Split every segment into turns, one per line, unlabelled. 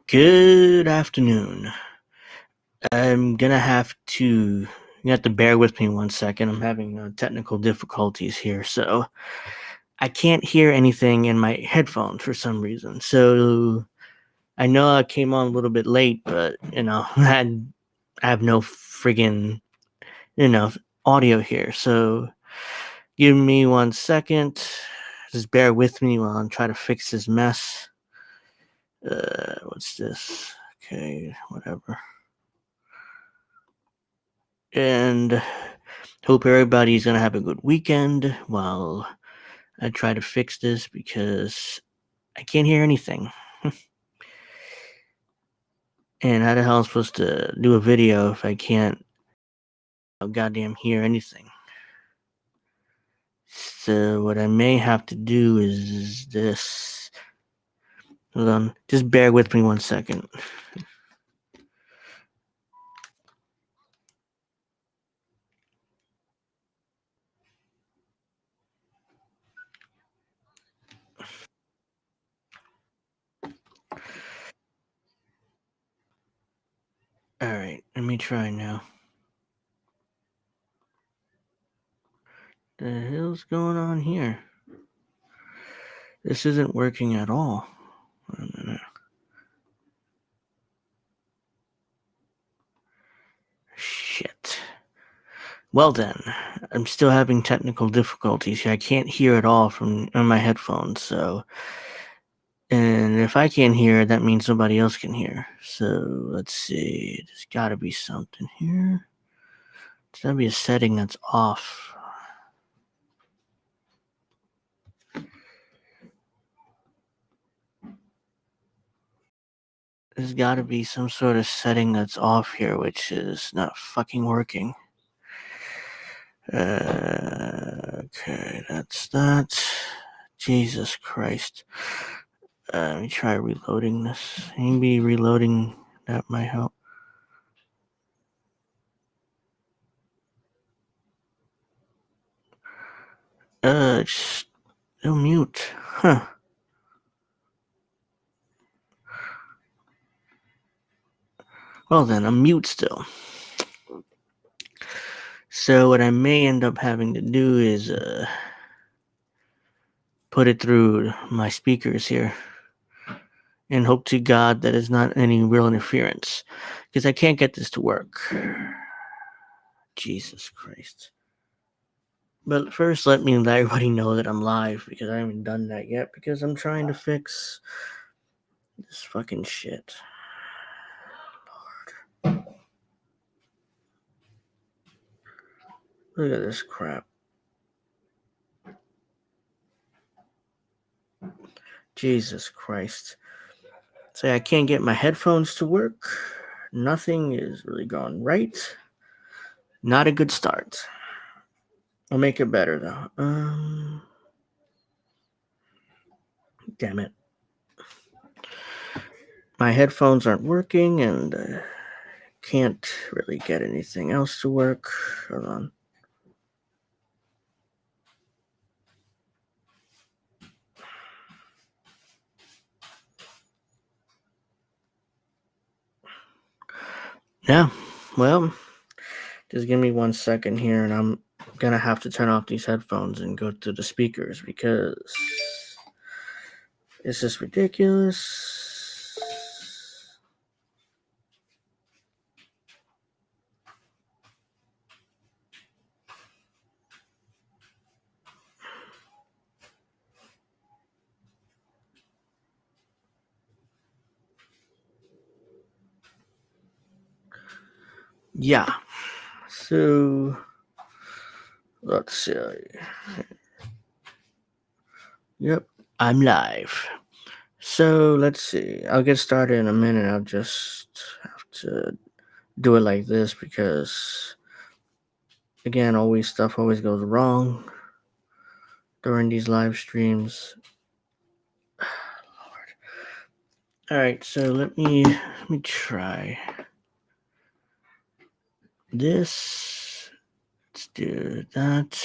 Good afternoon. I'm gonna have to you have to bear with me 1 second. I'm having technical difficulties here, so I can't hear anything in my headphones for some reason. So I know I came on a little bit late, but I have no friggin' audio here. So give me 1 second. Just bear with me while I'm trying to fix this mess. What's this? Okay, whatever. And hope everybody's gonna have a good weekend while I try to fix this because I can't hear anything. And how the hell am I supposed to do a video if I can't goddamn hear anything? So what I may have to do is this. Hold on, just bear with me 1 second. Alright, let me try now. The hell's going on here? This isn't working at all. Wait a minute. Shit. Well then, I'm still having technical difficulties here. I can't hear at all from on my headphones, and if I can't hear, that means nobody else can hear. So let's see. There's gotta be something here. There's gotta be a setting that's off. There's gotta be some sort of setting that's off here, which is not fucking working. Okay, that's that. Jesus Christ. Let me try reloading this. Maybe reloading that might help. It's still mute. Huh. Well then, I'm mute still. So what I may end up having to do is put it through my speakers here and hope to God that it's not any real interference because I can't get this to work. Jesus Christ. But first, let me let everybody know that I'm live because I haven't done that yet because I'm trying to fix this fucking shit. Lord. Look at this crap. Jesus Christ. Say I can't get my headphones to work. Nothing is really going right. Not a good start. I'll make it better though. Damn it. My headphones aren't working and can't really get anything else to work. Hold on. Yeah, well, just give me 1 second here and I'm gonna have to turn off these headphones and go to the speakers because it's just ridiculous. Yeah, so let's see. Yep, I'm live. So let's see. I'll get started in a minute. I'll just have to do it like this because, again, stuff always goes wrong during these live streams. Lord. All right, so let me try this. Let's do that.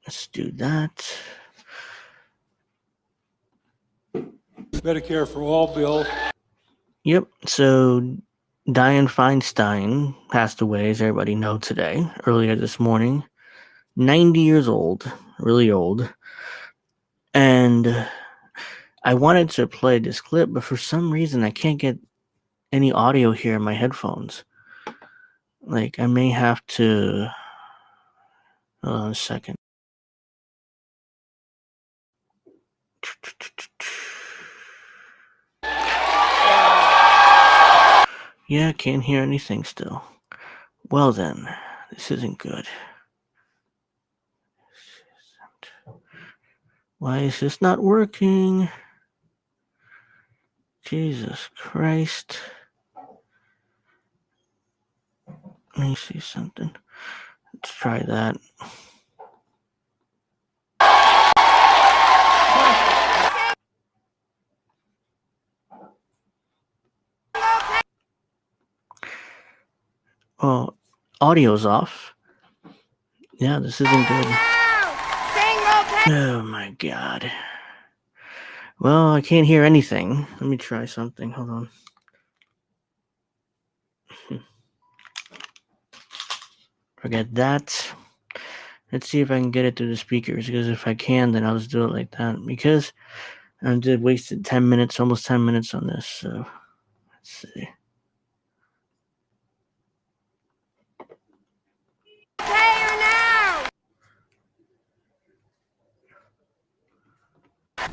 Let's do that.
Medicare for All bill.
Yep. So Dianne Feinstein passed away, as everybody knows today, earlier this morning. 90 years old, really old. And I wanted to play this clip, but for some reason I can't get any audio here in my headphones. Like, I may have to. Hold on a second. Yeah, can't hear anything still. Well then, this isn't good. Why is this not working? Jesus Christ. Let me see something. Let's try that. Oh, audio's off. Yeah, this isn't good. Oh my god. Well, I can't hear anything. Let me try something. Hold on. Forget that. Let's see if I can get it through the speakers, because if I can, then I'll just do it like that. Because I did wasted 10 minutes, almost 10 minutes on this. So let's see.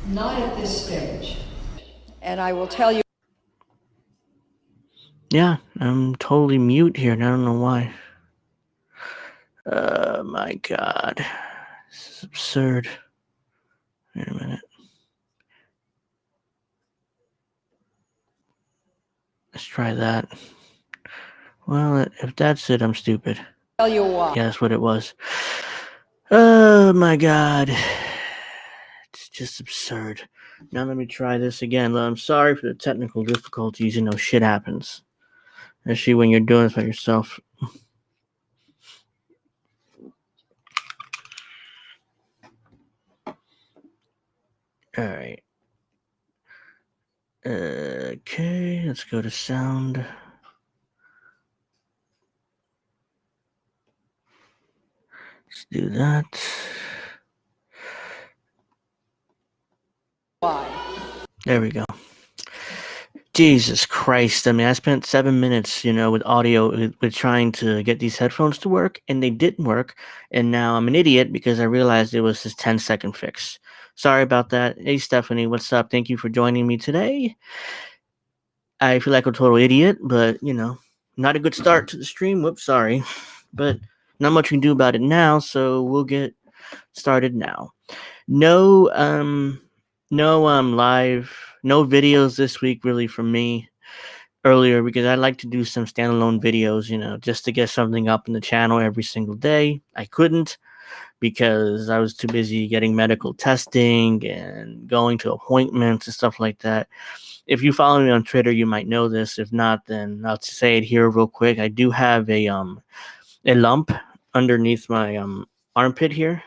Not at this stage. And I will tell you.
Yeah, I'm totally mute here, and I don't know why. My god. This is absurd. Wait a minute. Let's try that. Well, if that's it, I'm stupid.
Tell you why.
Yeah, that's what it was. Oh my god. It's just absurd. Now let me try this again. I'm sorry for the technical difficulties. Shit happens. Especially when you're doing this by yourself. Alright. Okay, let's go to sound. Let's do that.
Why?
There we go. Jesus Christ. I mean, I spent 7 minutes, with audio, with trying to get these headphones to work, and they didn't work. And now I'm an idiot because I realized it was this 10-second fix. Sorry about that. Hey, Stephanie, what's up? Thank you for joining me today. I feel like a total idiot, but, not a good start to the stream. Whoops, sorry. But not much we can do about it now, so we'll get started now. No videos this week really from me earlier, because I like to do some standalone videos, just to get something up in the channel every single day. I couldn't because I was too busy getting medical testing and going to appointments and stuff like that. If you follow me on Twitter, you might know this. If not, then I'll say it here real quick. I do have a lump underneath my armpit here.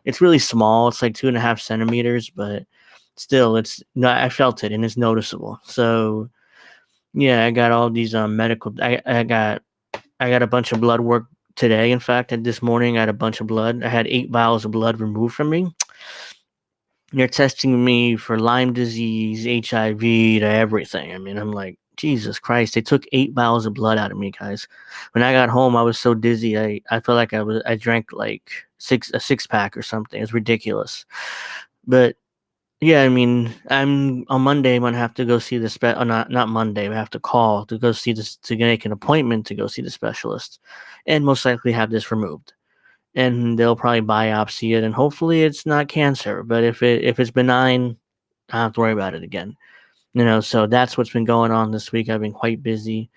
It's really small. It's like 2.5 centimeters, but still, I felt it and it's noticeable. So yeah, I got all these medical. I got a bunch of blood work today. In fact, this morning I had a bunch of blood. I had 8 vials of blood removed from me. They're testing me for Lyme disease, HIV, to everything. I mean, I'm like, Jesus Christ! They took 8 vials of blood out of me, guys. When I got home, I was so dizzy. I felt like I drank like a 6-pack or something. It's ridiculous. But yeah, I mean, I'm on Monday. I'm gonna have to go see the not Monday. I have to call to go see this, to make an appointment to go see the specialist, and most likely have this removed. And they'll probably biopsy it, and hopefully it's not cancer. But if it's benign, I don't have to worry about it again. So that's what's been going on this week. I've been quite busy,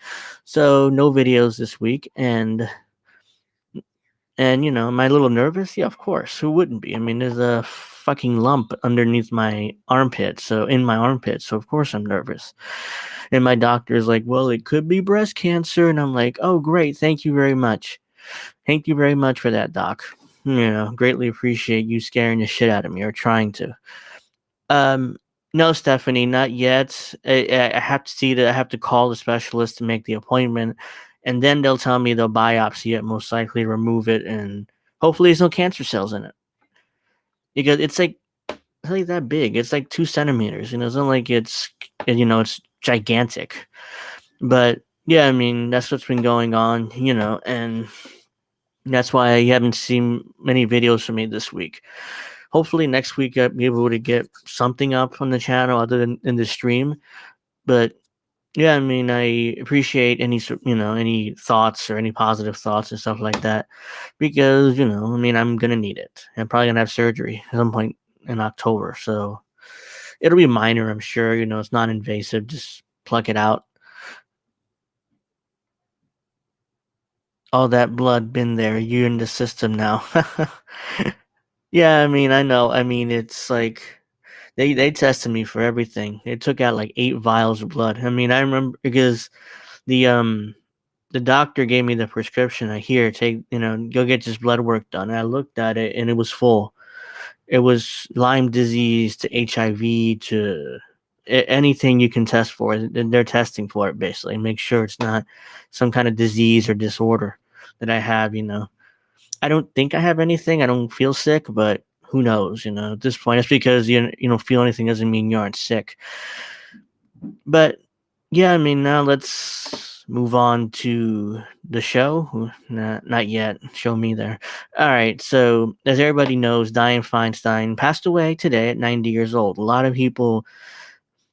so no videos this week, and am I a little nervous? Yeah, of course. Who wouldn't be? I mean, there's a fucking lump underneath my armpit, so of course I'm nervous. And my doctor is like, well, it could be breast cancer, and I'm like, oh, great, thank you very much. Thank you very much for that, doc. Greatly appreciate you scaring the shit out of me, or trying to. No, Stephanie, not yet. I have to I have to call the specialist to make the appointment, and then they'll tell me they'll biopsy it, most likely remove it, and hopefully there's no cancer cells in it. Because it's like that big. It's like 2 centimeters. It's not like it's gigantic. But yeah, I mean that's what's been going on. And that's why I haven't seen many videos from me this week. Hopefully next week I'll be able to get something up on the channel other than in the stream. But yeah, I mean, I appreciate any thoughts or any positive thoughts and stuff like that because I mean, I'm gonna need it. I'm probably gonna have surgery at some point in October, so it'll be minor, I'm sure. It's not invasive. Just pluck it out. All that blood been there. You're in the system now. Yeah, I mean, I know. I mean, it's like they tested me for everything. They took out like 8 vials of blood. I mean, I remember because the um the doctor gave me the prescription. Go get this blood work done. And I looked at it and it was full. It was Lyme disease to HIV to anything you can test for. They're testing for it basically. Make sure it's not some kind of disease or disorder that I have. I don't think I have anything. I don't feel sick, but who knows? At this point, it's because you don't feel anything doesn't mean you aren't sick. But yeah, I mean, now let's move on to the show. Not yet. Show me there. All right. So, as everybody knows, Dianne Feinstein passed away today at 90 years old. A lot of people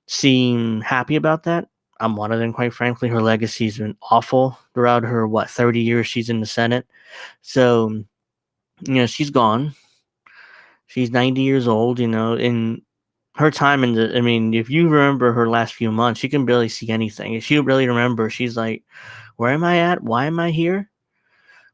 seem happy about that. I'm one of them, quite frankly. Her legacy's been awful throughout her, 30 years she's in the Senate. So, she's gone. She's 90 years old, and her time I mean, if you remember her last few months, she can barely see anything. If she really remember, she's like, where am I at? Why am I here?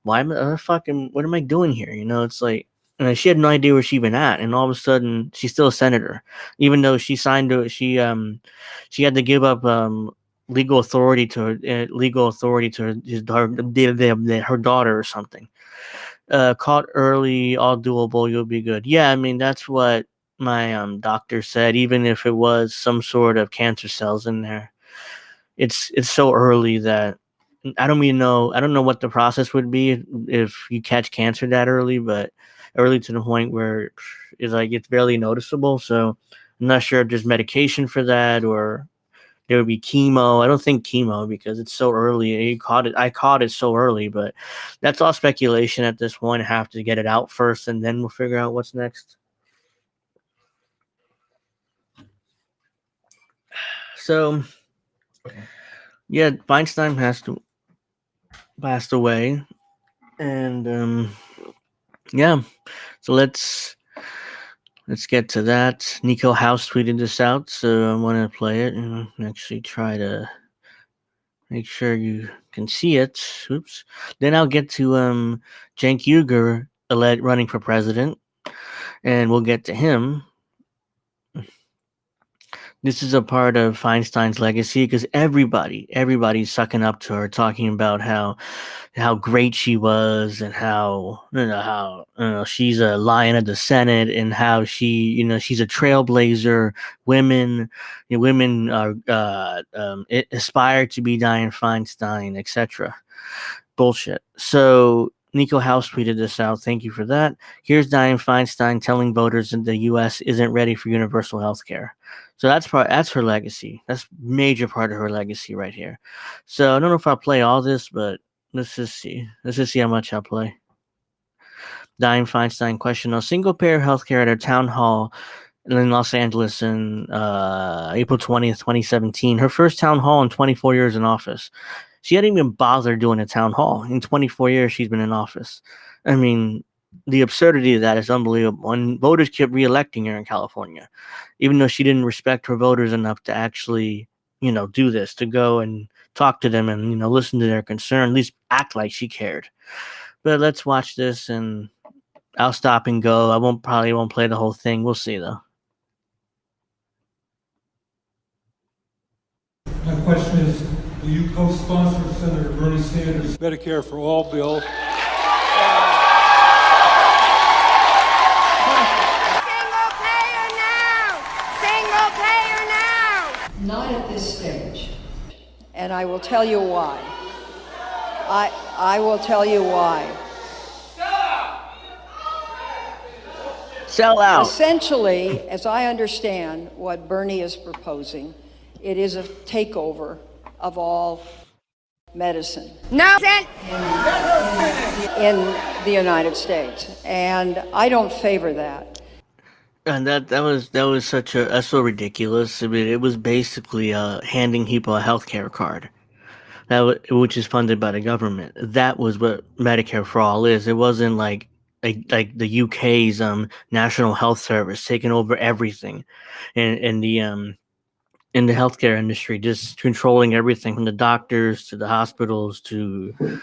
Why am I what am I doing here? It's like, she had no idea where she been at. And all of a sudden she's still a senator, even though she signed to it. She had to give up, legal authority to her daughter or something. Caught early, all doable, you'll be good. Yeah, I mean, that's what my doctor said. Even if it was some sort of cancer cells in there, it's so early that I don't know what the process would be if you catch cancer that early, but early to the point where it's barely noticeable. So I'm not sure if there's medication for that or there would be chemo. I don't think chemo because it's so early. I caught it so early, but that's all speculation at this point. I have to get it out first, and then we'll figure out what's next. So, yeah, Feinstein passed away, and yeah. So let's get to that. Nico House tweeted this out, so I want to play it and actually try to make sure you can see it. Oops. Then I'll get to Cenk Uygur running for president, and we'll get to him. This is a part of Feinstein's legacy because everybody's sucking up to her, talking about how great she was and how she's a lion of the Senate and how she's a trailblazer. Women are aspire to be Dianne Feinstein, etc. Bullshit. So Nico House tweeted this out. Thank you for that. Here's Dianne Feinstein telling voters that the U.S. isn't ready for universal health care. So that's her legacy. That's major part of her legacy right here. So I don't know if I'll play all this, but let's just see. Let's just see how much I'll play. Dianne Feinstein question on single payer healthcare at her town hall in Los Angeles in April 20th, 2017. Her first town hall in 24 years in office. She hadn't even bothered doing a town hall. In 24 years, she's been in office. I mean, the absurdity of that is unbelievable. And voters kept reelecting her in California, even though she didn't respect her voters enough to actually, do this, to go and talk to them and, listen to their concern, at least act like she cared. But let's watch this and I'll stop and go. I probably won't play the whole thing. We'll see though.
My question is, will you co-sponsor Senator Bernie Sanders' Medicare for All bill?
Single payer now! Single payer
Not at this stage. And I will tell you why. I will tell you why.
Sell out.
Essentially, as I understand what Bernie is proposing, it is a takeover of all medicine.
No.
In the United States. And I don't favor that.
And that was that's so ridiculous. I mean, it was basically handing people a healthcare card, which is funded by the government. That was what Medicare for All is. It wasn't like the UK's National Health Service taking over everything, in the healthcare industry, just controlling everything from the doctors to the hospitals to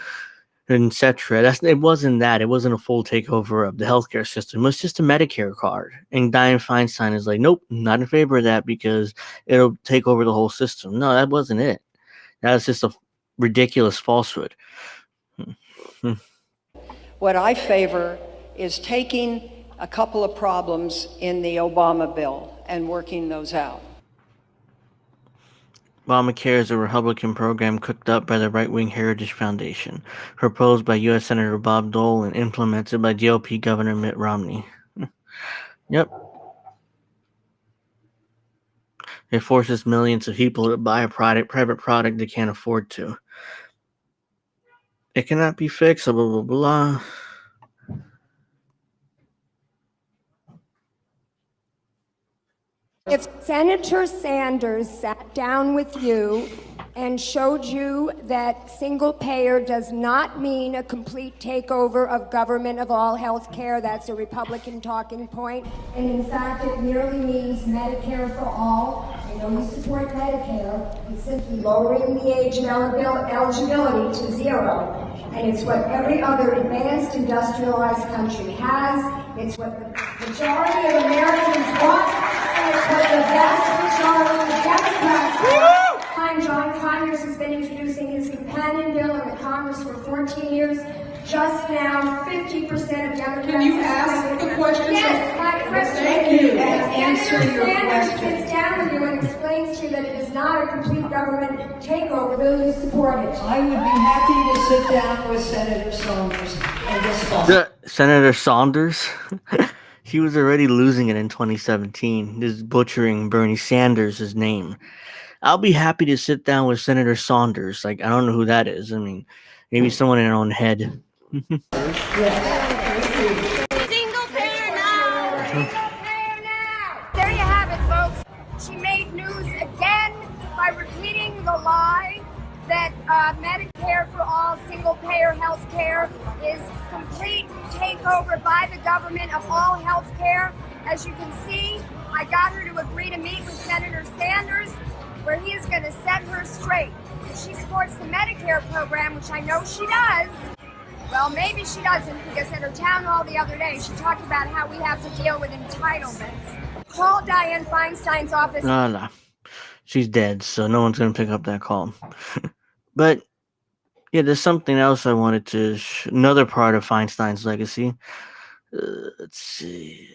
etc. It wasn't that. It wasn't a full takeover of the healthcare system. It was just a Medicare card. And Dianne Feinstein is like, nope, not in favor of that because it'll take over the whole system. No, that wasn't it. That was just a ridiculous falsehood.
What I favor is taking a couple of problems in the Obama bill and working those out.
Obamacare is a Republican program cooked up by the right-wing Heritage Foundation, proposed by U.S. Senator Bob Dole and implemented by GOP Governor Mitt Romney. Yep. It forces millions of people to buy a private product they can't afford to. It cannot be fixed, blah, blah, blah.
If Senator Sanders sat down with you and showed you that single payer does not mean a complete takeover of government of all health care, that's a Republican talking point, and in fact it merely means Medicare for all. I know you support Medicare, it's simply lowering the age of eligibility to 0, and it's what every other advanced industrialized country has. It's what the majority of Americans want. It's what the vast majority of Democrats want. John Conyers has been introducing his companion bill in the Congress for 14 years. Just now, 50% of Democrats...
Can you ask the question?
Yes, my question.
Thank you. Answer
Senator
your
Sanders
question.
sits down with you and explains to you that it is not a complete government takeover. Will you support it?
I would be happy to sit down with Senator Saunders and discuss.
Senator Saunders? He was already losing it in 2017, just butchering Bernie Sanders' name. I'll be happy to sit down with Senator Saunders. Like, I don't know who that is. I mean, maybe someone in her own head.
Single payer now! Single payer now! There you have it, folks. She made news again by repeating the lie that Medicare for all single payer health care is complete takeover by the government of all health care. As you can see, I got her to agree to meet with Senator Sanders, where he is going to set her straight. If she supports the Medicare program, which I know she does, well, maybe she doesn't, because at her town hall the other day, she talked about how we have to deal with entitlements. Call Dianne Feinstein's office.
No. She's dead, so no one's going to pick up that call. But, yeah, there's something else I wanted to... another part of Feinstein's legacy. Let's see.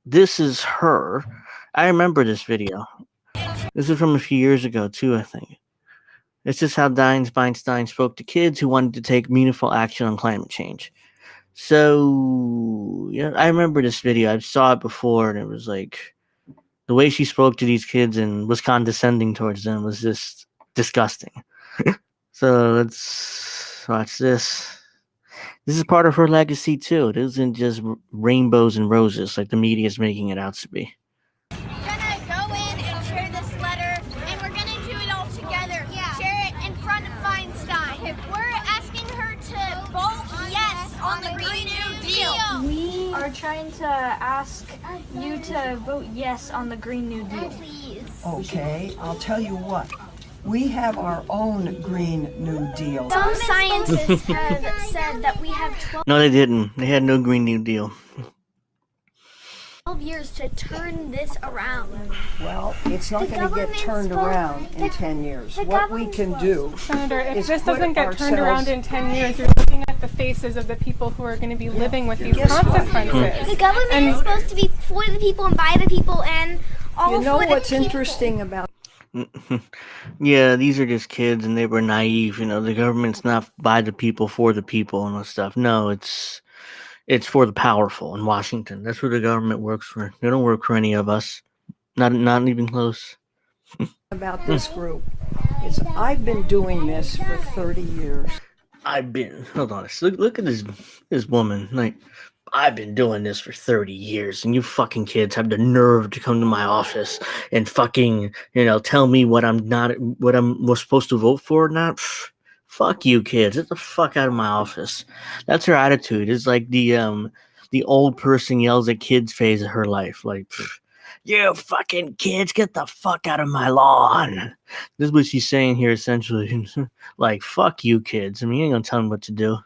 This is her. I remember this video. This is from a few years ago, too, I think. It's just how Dianne Feinstein spoke to kids who wanted to take meaningful action on climate change. So, yeah, I remember this video. I saw it before, and it was like... the way she spoke to these kids and was condescending towards them was just disgusting. So let's watch this. This is part of her legacy too. It isn't just rainbows and roses like the media is making it out to be.
We're gonna go in and share this letter, and we're gonna do it all together. Yeah. Share it in front of Feinstein. We're asking her to vote yes on the Green New Deal.
We are trying to ask you to vote yes on the Green New Deal.
Please.
Okay, I'll tell you what. We have our own Green New Deal.
Some scientists have said that we have 12
No, they didn't. They had no Green New Deal.
years to turn this around.
Well, it's not going to get turned around in 10 years. What we can do,
Senator, if
is
this
put
doesn't get turned
ourselves-
around in 10 years, you're looking at the faces of the people who are going to be living with these
Guess what?
consequences.
The government is supposed to be for the people and by the people and all
You know
for the
what's
people.
interesting about
Yeah, these are just kids and they were naive. The government's not by the people for the people and all stuff. No, it's for the powerful in Washington. That's who the government works for. They don't work for any of us. Not even close.
About this group is I've been doing this for 30 years.
Hold on. Look at this woman. Like, I've been doing this for 30 years, and you fucking kids have the nerve to come to my office and fucking, tell me what was supposed to vote for or not. Fuck you, kids. Get the fuck out of my office. That's her attitude. It's like the old person yells at kids phase of her life. Like, you fucking kids, get the fuck out of my lawn. This is what she's saying here, essentially. Like, fuck you, kids. I mean, you ain't gonna tell me what to do.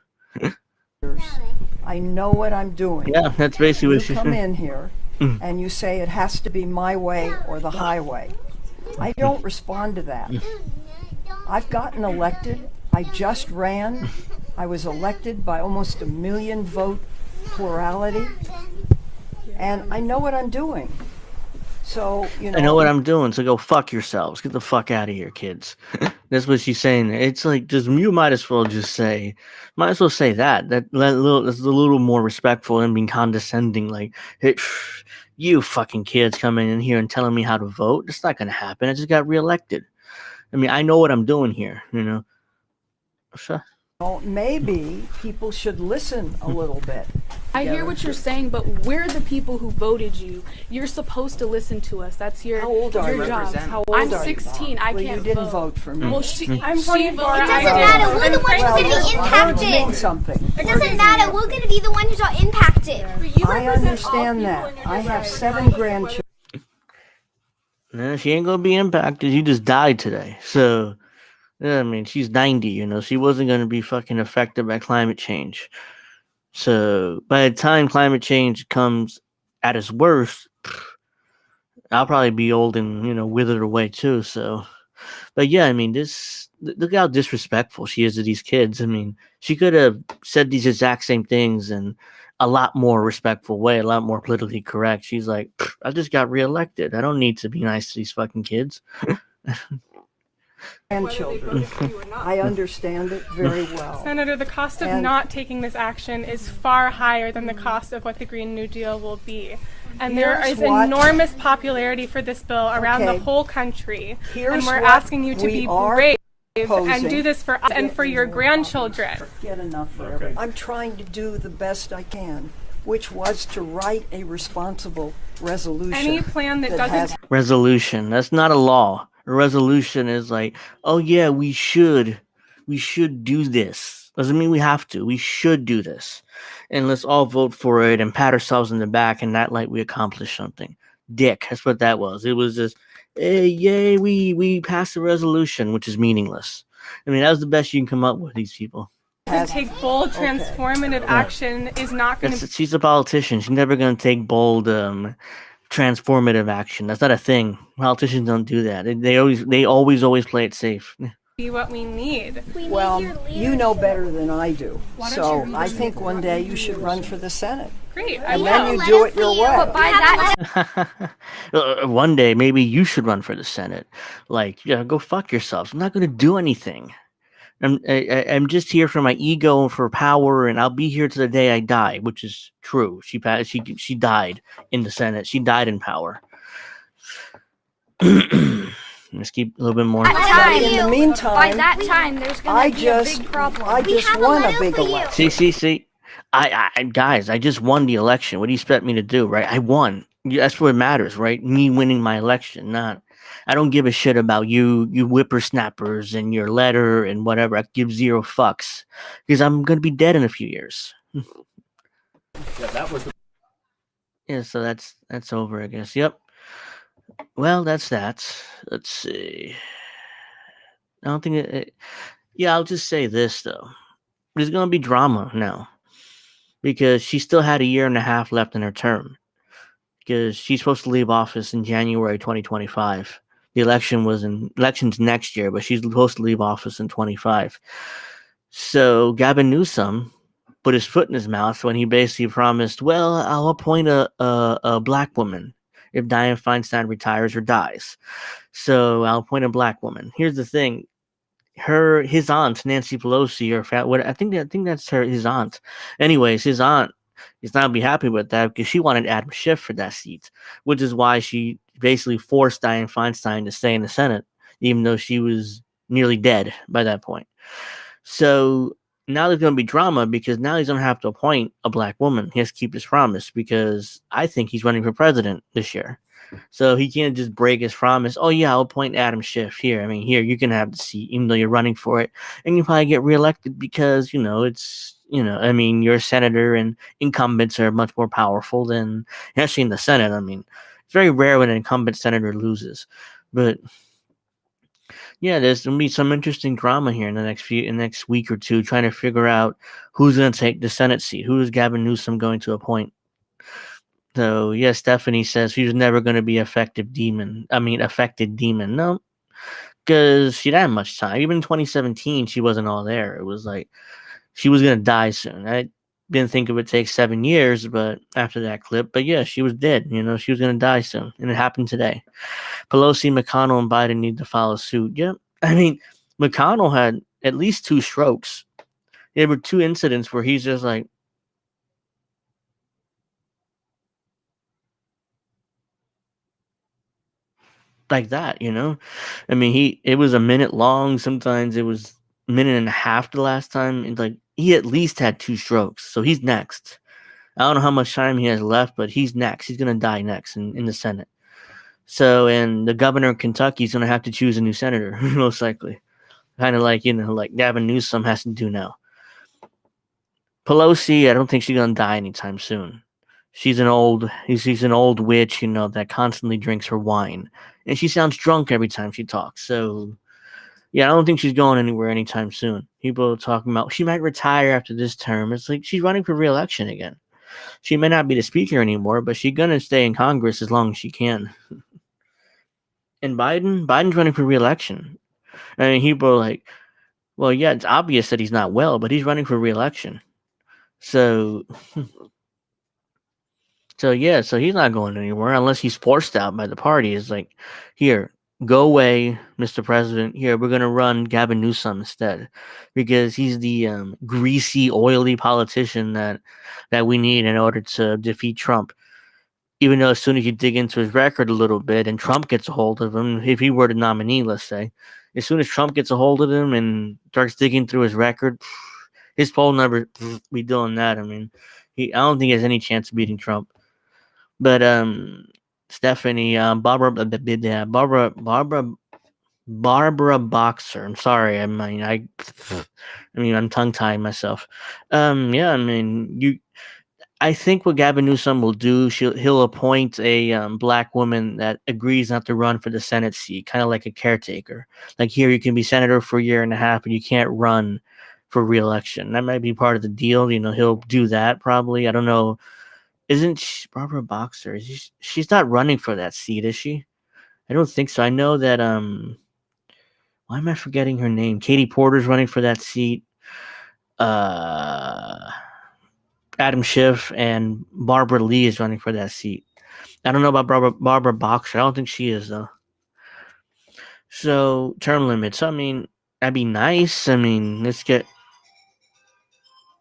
I know what I'm doing.
Yeah, that's basically what
You
she's
come
saying.
in here and you say it has to be my way or the highway. I don't respond to that. I've gotten elected. I just ran. I was elected by almost 1 million vote plurality. And I know what I'm doing. So,
I know what I'm doing, so go fuck yourselves. Get the fuck out of here, kids. That's what she's saying. It's like, you might as well say that. That's a little more respectful than being condescending. Like, hey, you fucking kids coming in here and telling me how to vote. That's not gonna happen. I just got reelected. I mean, I know what I'm doing here. So,
maybe people should listen a little bit.
I hear what you're saying, but we're the people who voted you. You're supposed to listen to us. That's your
How old are you?
job.
How old
I'm
are you?
16. I
Well,
can't
you didn't vote for me.
Well,
I'm 24.
It doesn't matter. We're the ones who's going to be
Means
impacted.
something.
It doesn't matter. We're going to be the ones who are impacted.
I understand that. I have 7 grandchildren.
nah, she ain't gonna be impacted. You just died today. So, yeah, I mean, she's 90. She wasn't gonna be fucking affected by climate change. So, by the time climate change comes at its worst, I'll probably be old and withered away too. So, but yeah, I mean, look how disrespectful she is to these kids. I mean, she could have said these exact same things in a lot more respectful way, a lot more politically correct. She's like, I just got reelected. I don't need to be nice to these fucking kids.
Grandchildren. I understand it very well.
Senator, the cost of
And-
not taking this action is far higher than the cost of what the Green New Deal will be. And there
Here's
is
what-
enormous popularity for this bill around
Okay.
the whole country.
Here's
And we're
what
asking you to
we
be
are
brave
proposing.
and do this for us and for your grandchildren.
Get enough for everyone. I'm trying to do the best I can, which was to write a responsible resolution.
Any plan that doesn't
has
Resolution. That's not a law. A resolution is like, oh yeah, we should do this. Doesn't mean we have to. We should do this. And let's all vote for it and pat ourselves in the back and act like we accomplished something. Dick. That's what that was. It was just, hey, yay, we passed a resolution, which is meaningless. I mean, that was the best you can come up with, these people.
to take bold, transformative action is not going to.
She's a politician. She's never going to take bold, transformative action. That's not a thing. Politicians don't do that. They always play it safe.
Be what we need.
Well, you know better than I do. So I think one day you should run for the Senate.
Great.
And then you do it your way.
By that
One day, maybe you should run for the Senate. Like, yeah, go fuck yourselves. I'm not going to do anything. I'm just here for my ego and for power, and I'll be here to the day I die, which is true. She died in the Senate. She died in power. Let's keep a little bit more.
But in the
By
meantime,
that time, there's
I
going to be a
just
big problem.
I just
have a
won a
letter
big
for you.
election.
See. Guys, I just won the election. What do you expect me to do, right? I won. That's what matters, right? Me winning my election, not. I don't give a shit about you whippersnappers and your letter and whatever. I give zero fucks because I'm gonna be dead in a few years. Yeah, so that's over, I guess. Yep. Well, that's that. Let's see. I don't think yeah, I'll just say this though. There's gonna be drama now because she still had a year and a half left in her term because she's supposed to leave office in January 2025. The election's next year, but she's supposed to leave office in 25. So Gavin Newsom put his foot in his mouth when he basically promised, well, I'll appoint a black woman if Dianne Feinstein retires or dies. So I'll appoint a black woman. Here's the thing: his aunt Nancy Pelosi, or what I think that's his aunt. Anyways, his aunt is not be happy with that because she wanted Adam Schiff for that seat, which is why she basically forced Dianne Feinstein to stay in the Senate, even though she was nearly dead by that point. So now there's going to be drama because now he's going to have to appoint a black woman. He has to keep his promise because I think he's running for president this year. So he can't just break his promise. Oh, yeah, I'll appoint Adam Schiff here. I mean, here, you can have the seat, even though you're running for it. And you probably get reelected because, I mean, you're a senator and incumbents are much more powerful than, actually in the Senate. I mean, it's very rare when an incumbent senator loses. But yeah, there's gonna be some interesting drama here in the next week or two, trying to figure out who's gonna take the Senate seat. Who is Gavin Newsom going to appoint? So yeah, Stephanie says she's never gonna be affected demon. No, because she didn't have much time. Even in 2017, she wasn't all there. It was like she was gonna die soon. I didn't think it would take 7 years, but after that clip, but yeah, she was dead. She was gonna die soon, and it happened today. Pelosi, McConnell, and Biden need to follow suit. Yep. I mean, McConnell had at least 2 strokes. There were 2 incidents where he's just like that. I mean, it was a minute long. Sometimes it was a minute and a half the last time. And like he at least had 2 strokes. So he's next. I don't know how much time he has left, but he's next. He's gonna die next in the Senate. So, and the governor of Kentucky is gonna have to choose a new senator, most likely. Kind of like Gavin Newsom has to do now. Pelosi, I don't think she's gonna die anytime soon. She's an old witch, that constantly drinks her wine, and she sounds drunk every time she talks. So, yeah, I don't think she's going anywhere anytime soon. People are talking about she might retire after this term. It's like she's running for re-election again. She may not be the speaker anymore, but she's gonna stay in Congress as long as she can. And Biden's running for re-election. I mean, people are like, well, yeah, it's obvious that he's not well, but he's running for re-election. So, so he's not going anywhere unless he's forced out by the party. It's like, here, go away, Mr. President. Here, we're gonna run Gavin Newsom instead, because he's the greasy, oily politician that we need in order to defeat Trump. Even though as soon as you dig into his record a little bit and Trump gets a hold of him, if he were the nominee, let's say, as soon as Trump gets a hold of him and starts digging through his record, his poll number, be doing that. I mean, I don't think he has any chance of beating Trump. But Stephanie, Barbara Boxer. I'm sorry. I'm tongue tying myself. Yeah. I mean, I think what Gavin Newsom will do, he'll appoint a black woman that agrees not to run for the Senate seat, kind of like a caretaker. Like here, you can be senator for a year and a half, but you can't run for re-election. That might be part of the deal. He'll do that probably. I don't know. Isn't Barbara Boxer? She's not running for that seat, is she? I don't think so. I know that. Why am I forgetting her name? Katie Porter's running for that seat. Adam Schiff and Barbara Lee is running for that seat. I don't know about Barbara Boxer. I don't think she is, though. So, term limits. I mean, that'd be nice. I mean,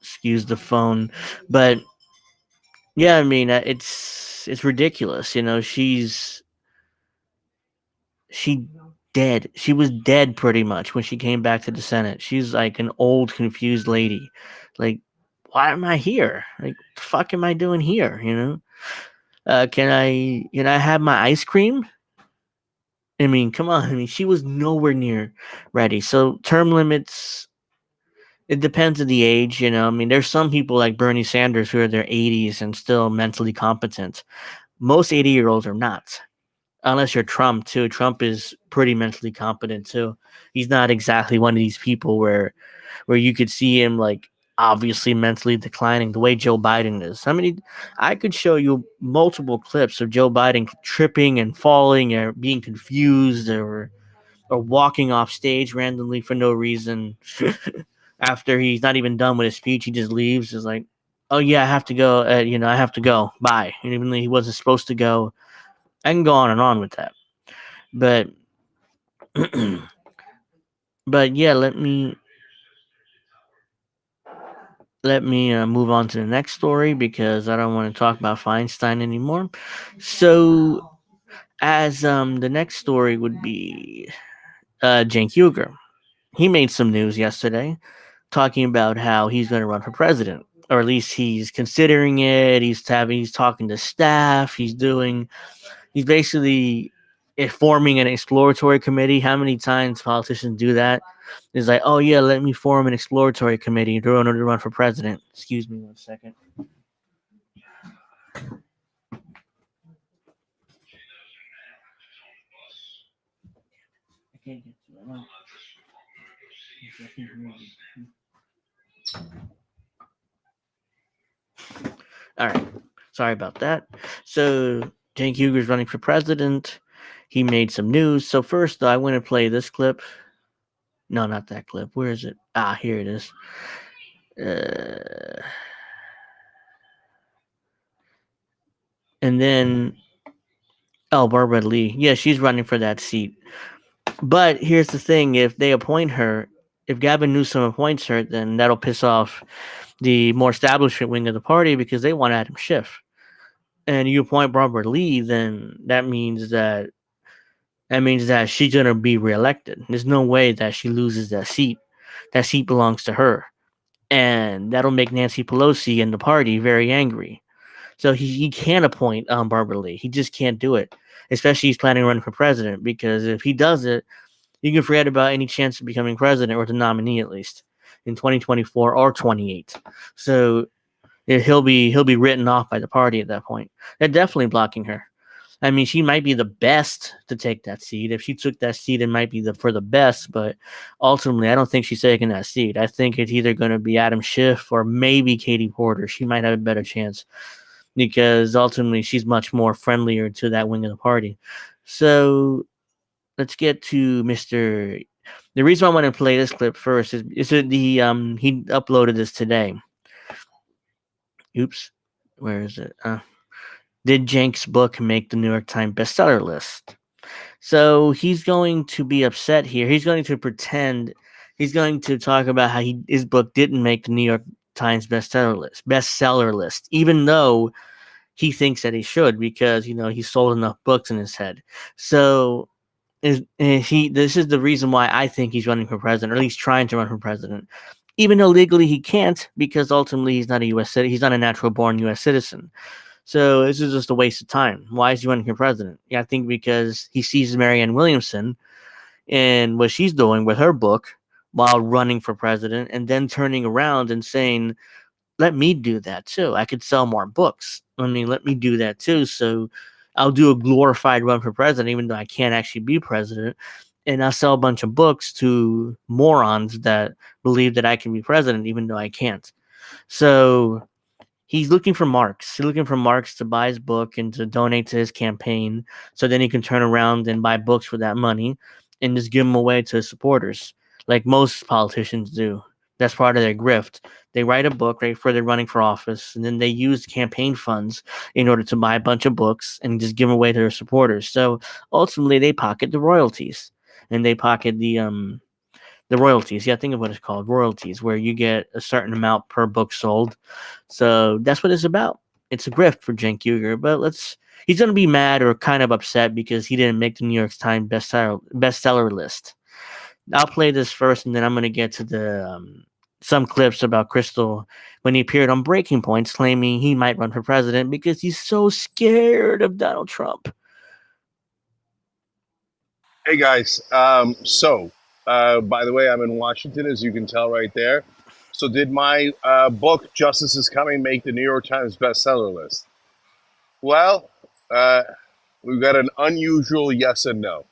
excuse the phone. But, yeah, I mean, it's ridiculous. She dead. She was dead pretty much when she came back to the Senate. She's like an old, confused lady. Like, why am I here? Like, the fuck am I doing here? Can I have my ice cream? I mean, come on. I mean, she was nowhere near ready. So term limits, it depends on the age. I mean, there's some people like Bernie Sanders who are in their 80s and still mentally competent. Most 80-year-olds are not, unless you're Trump too. Trump is pretty mentally competent too. He's not exactly one of these people where you could see him like obviously mentally declining the way Joe Biden is. I mean, I could show you multiple clips of Joe Biden tripping and falling or being confused or walking off stage randomly for no reason. After he's not even done with his speech, he just leaves. It's like, oh yeah, I have to go. I have to go. Bye. And even though he wasn't supposed to go, I can go on and on with that, but but yeah, let me move on to the next story because I don't want to talk about Feinstein anymore. So, as the next story would be Cenk Uygur. He made some news yesterday talking about how he's going to run for president, or at least he's considering it. He's talking to staff. He's basically forming an exploratory committee. How many times politicians do that? It's like, oh yeah, let me form an exploratory committee in order to run for president. Excuse me one second. I can't get to it. All right. Sorry about that. So, Cenk Uygur is running for president. He made some news. So, first, I want to play this clip. No, not that clip. Where is it? Ah, here it is. Uh, and then, oh, Barbara Lee. Yeah, she's running for that seat. But here's the thing: if they appoint her, if Gavin Newsom appoints her, then that'll piss off the more establishment wing of the party because they want Adam Schiff. And you appoint Barbara Lee, then that means that she's gonna be reelected. There's no way that she loses that seat. That seat belongs to her, and that'll make Nancy Pelosi and the party very angry. So he can't appoint Barbara Lee. He just can't do it, especially he's planning on running for president. Because if he does it, you can forget about any chance of becoming president or the nominee at least in 2024 or 28. So he'll be written off by the party at that point. They're definitely blocking her. I mean, she might be the best to take that seat. If she took that seat, it might be for the best. But ultimately, I don't think she's taking that seat. I think it's either going to be Adam Schiff or maybe Katie Porter. She might have a better chance because ultimately she's much more friendlier to that wing of the party. So let's get to Mr. The reason I want to play this clip first is that he uploaded this today. Oops, where is it? Did Cenk's book make the New York Times bestseller list? So he's going to be upset here. He's going to pretend. He's going to talk about how his book didn't make the New York Times bestseller list, even though he thinks that he should because he sold enough books in his head. So this is the reason why I think he's running for president, or at least trying to run for president, even though legally he can't because ultimately he's not a U.S. citizen. He's not a natural born U.S. citizen. So this is just a waste of time. Why is he running for president? Yeah, I think because he sees Marianne Williamson and what she's doing with her book while running for president, and then turning around and saying, "Let me do that too. I could sell more books. I mean, let me do that too." So I'll do a glorified run for president, even though I can't actually be president, and I'll sell a bunch of books to morons that believe that I can be president, even though I can't. So he's looking for marks. He's looking for marks to buy his book and to donate to his campaign so then he can turn around and buy books for that money and just give them away to his supporters, like most politicians do. That's part of their grift. They write a book right before they're running for office, and then they use campaign funds in order to buy a bunch of books and just give them away to their supporters. So ultimately, they pocket the royalties, and they pocket the royalties. Yeah, think of what it's called, royalties, where you get a certain amount per book sold. So that's what it's about. It's a grift for Cenk Uygur, but he's going to be mad or kind of upset because he didn't make the New York Times bestseller list. I'll play this first, and then I'm going to get to the some clips about Crystal when he appeared on Breaking Points claiming he might run for president because he's so scared of Donald Trump.
Hey guys, by the way, I'm in Washington, as you can tell right there. So, did my book "Justice Is Coming" make the New York Times bestseller list? Well, we've got an unusual yes and no.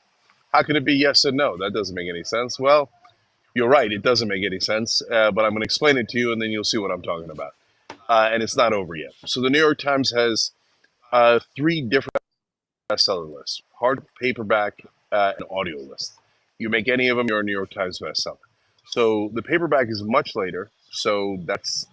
How could it be yes and no? That doesn't make any sense. Well, you're right, it doesn't make any sense. But I'm going to explain it to you, and then you'll see what I'm talking about. And it's not over yet. So, the New York Times has three different bestseller lists: hard, paperback, and audio list. You make any of them, you're a New York Times bestseller. So the paperback is much later. So that's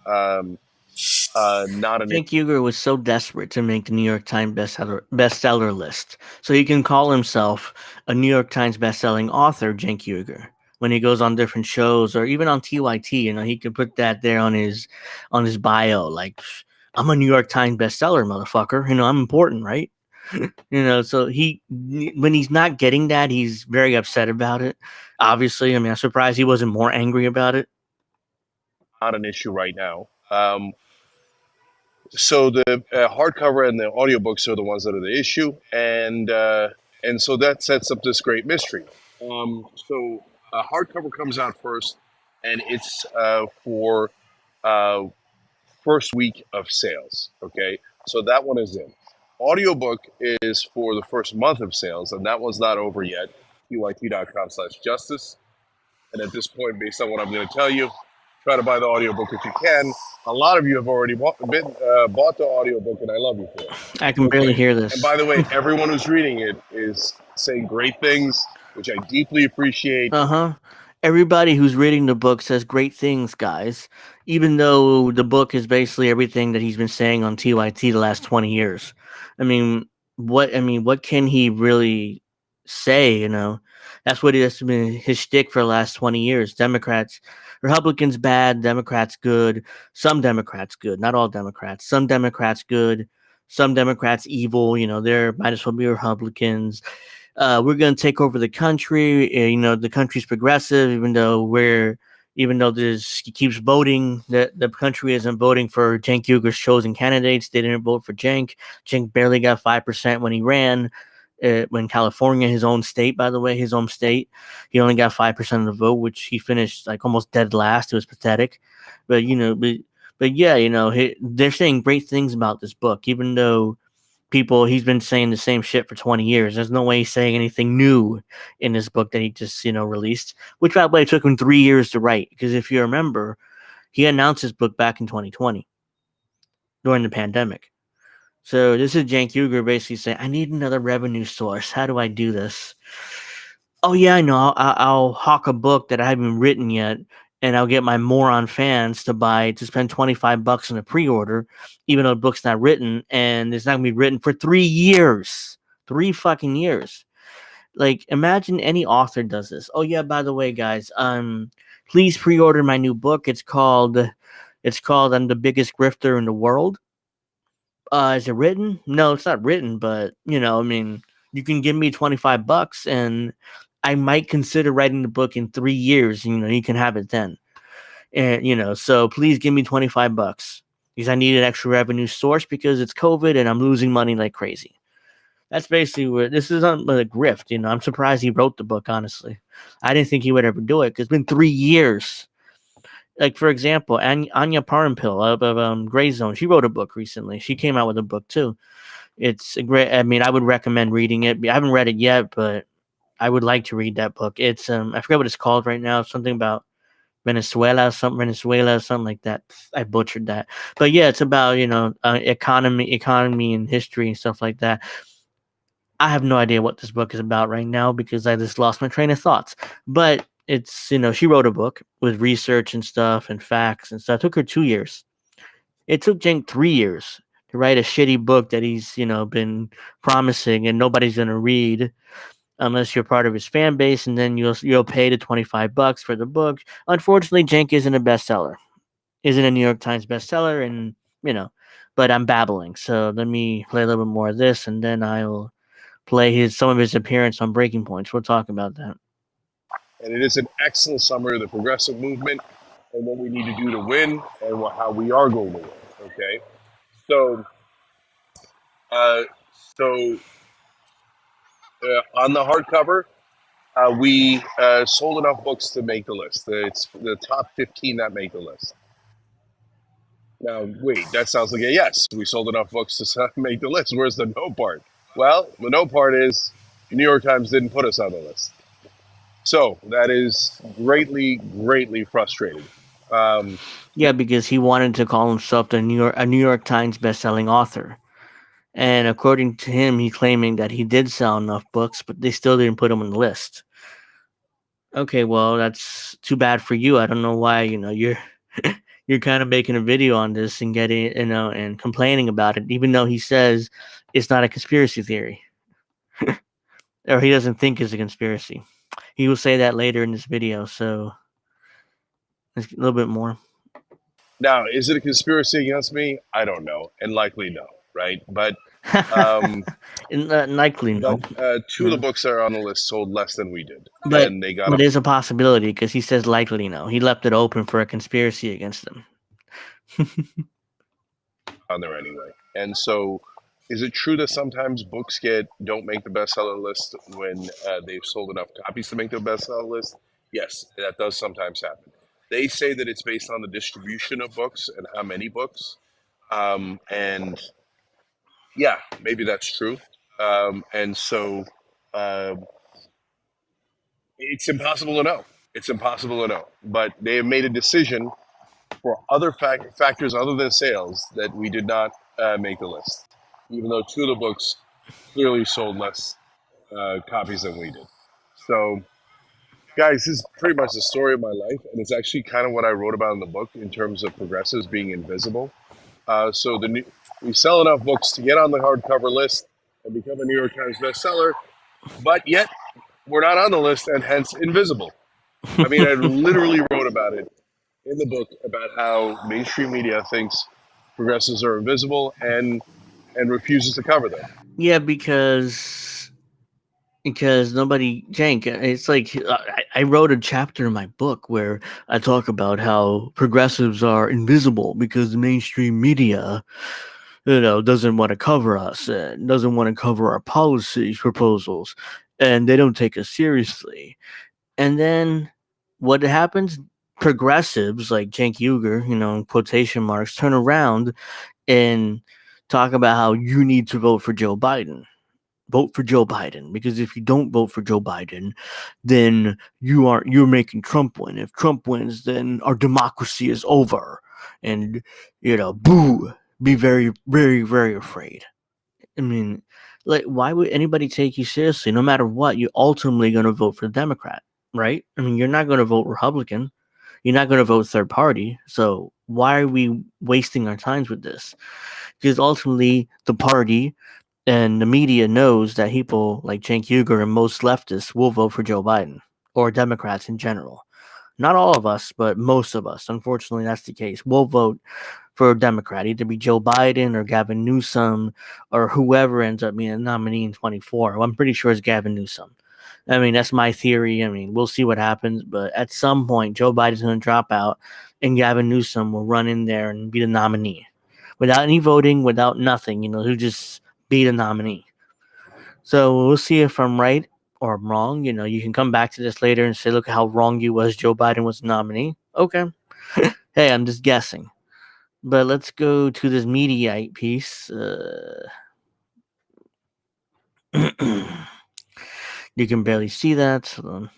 not an
Cenk Uygur was so desperate to make the New York Times bestseller list, so he can call himself a New York Times bestselling author, Cenk Uygur. When he goes on different shows or even on TYT, he can put that there on his bio, like I'm a New York Times bestseller, motherfucker. I'm important, right? So when he's not getting that, he's very upset about it. Obviously, I'm surprised he wasn't more angry about it.
not an issue right now. So the hardcover and the audiobooks are the ones that are the issue, and so that sets up this great mystery. So hardcover comes out first, and it's for uh, first week of sales. Okay, so that one is in. Audiobook is for the first month of sales, and that one's not over yet. tyt.com/justice. And at this point, based on what I'm going to tell you, try to buy the audiobook if you can. A lot of you have already bought the audiobook, and I love you for it.
I can barely
Okay.
hear
And
this.
by the way, everyone who's reading it is saying great things, which I deeply appreciate.
Uh-huh. Everybody who's reading the book says great things, guys. Even though the book is basically everything that he's been saying on TYT the last 20 years. What can he really say? That's what has been his shtick for the last 20 years. Republicans bad, Democrats good, some Democrats good, not all Democrats. Some Democrats good, some Democrats evil, there might as well be Republicans. We're going to take over the country. The country's progressive, even though he keeps voting, the country isn't voting for Cenk Uygur's chosen candidates. They didn't vote for Cenk. Cenk barely got 5% when he ran. When California, his own state, by the way, his home state, he only got 5% of the vote, which he finished like almost dead last. It was pathetic. But yeah, they're saying great things about this book, even though he's been saying the same shit for 20 years. There's no way he's saying anything new in this book that he just released, which by the way took him 3 years to write, because if you remember, he announced his book back in 2020 during the pandemic. So this is Cenk Uygur basically saying, I need another revenue source. How do I do this? Oh yeah, I know. I'll hawk a book that I haven't written yet, and I'll get my moron fans to spend $25 on a pre-order, even though the book's not written, and it's not gonna be written for 3 years, 3 fucking years. Like, imagine any author does this. Oh yeah, by the way, guys, please pre-order my new book. It's called I'm the Biggest Grifter in the World. Is it written? No, it's not written, but you can give me $25 and I might consider writing the book in 3 years. You can have it then. And so please give me $25 because I need an extra revenue source because it's COVID and I'm losing money like crazy. That's basically where this is on the grift. I'm surprised he wrote the book, honestly. I didn't think he would ever do it because it's been 3 years. Like, for example, Anya Parampil of Gray Zone, she wrote a book recently. She came out with a book too. It's a great. I would recommend reading it. I haven't read it yet, but I would like to read that book. It's I forget what it's called right now. Something about Venezuela, something like that. I butchered that, but yeah, it's about economy and history and stuff like that. I have no idea what this book is about right now because I just lost my train of thoughts. But it's she wrote a book with research and stuff and facts and stuff. It took her 2 years. It took Cenk 3 years to write a shitty book that he's been promising and nobody's gonna read unless you're part of his fan base, and then you'll pay the $25 for the book. Unfortunately, Cenk isn't a bestseller, isn't a New York Times bestseller, and but I'm babbling, so let me play a little bit more of this, and then I'll play some of his appearance on Breaking Points. We'll talk about that.
And it is an excellent summary of the progressive movement and what we need to do to win and how we are going to win. Okay, so uh, so on the hardcover, we sold enough books to make the list. It's the top 15 that make the list. Now, wait, that sounds like a yes. We sold enough books to make the list. Where's the no part? Well, the no part is the New York Times didn't put us on the list. So that is greatly, greatly frustrating.
Yeah, because he wanted to call himself a New York Times bestselling author. And according to him, he's claiming that he did sell enough books, but they still didn't put him on the list. Okay, well, that's too bad for you. I don't know why, you're you're kind of making a video on this and getting, and complaining about it, even though he says it's not a conspiracy theory, or he doesn't think it's a conspiracy. He will say that later in this video. So a little bit more.
Now, is it a conspiracy against me? I don't know, and likely no, right? Um,
Likely no.
two of the books that are on the list sold less than we did,
But
and they got a
there's a possibility because he says likely no. He left it open for a conspiracy against them.
on there anyway. And so, is it true that sometimes books don't make the bestseller list when they've sold enough copies to make the bestseller list? Yes, that does sometimes happen. They say that it's based on the distribution of books and how many books. And yeah, maybe that's true. And so it's impossible to know. It's impossible to know. But they have made a decision for other factors other than sales that we did not make the list, even though two of the books clearly sold less copies than we did. So, guys, this is pretty much the story of my life, and it's actually kind of what I wrote about in the book in terms of progressives being invisible. So we sell enough books to get on the hardcover list and become a New York Times bestseller, but yet we're not on the list and hence invisible. I mean, I literally wrote about it in the book about how mainstream media thinks progressives are invisible and refuses to cover them.
Yeah, because nobody, Cenk, it's like I wrote a chapter in my book where I talk about how progressives are invisible because the mainstream media, doesn't want to cover us and doesn't want to cover our policy proposals, and they don't take us seriously. And then what happens? Progressives like Cenk Uygur, in quotation marks, turn around and talk about how you need to vote for Joe Biden. Vote for Joe Biden, because if you don't vote for Joe Biden, then you're making Trump win. If Trump wins, then our democracy is over. And boo, be very, very, very afraid. I mean, like, why would anybody take you seriously? No matter what, you're ultimately going to vote for the Democrat, right? I mean, you're not going to vote Republican. You're not going to vote third party. So why are we wasting our times with this? Because ultimately, the party and the media knows that people like Cenk Uygur and most leftists will vote for Joe Biden, or Democrats in general. Not all of us, but most of us. Unfortunately, that's the case. We'll vote for a Democrat, either be Joe Biden or Gavin Newsom or whoever ends up being a nominee in 24. Well, I'm pretty sure it's Gavin Newsom. I mean, that's my theory. I mean, we'll see what happens, but at some point, Joe Biden's going to drop out and Gavin Newsom will run in there and be the nominee. Without any voting, without nothing, he'll just be the nominee. So we'll see if I'm right or I'm wrong. You can come back to this later and say, look how wrong you was. Joe Biden was the nominee. Okay. Hey, I'm just guessing. But let's go to this Mediaite piece. You can barely see that. Hold on.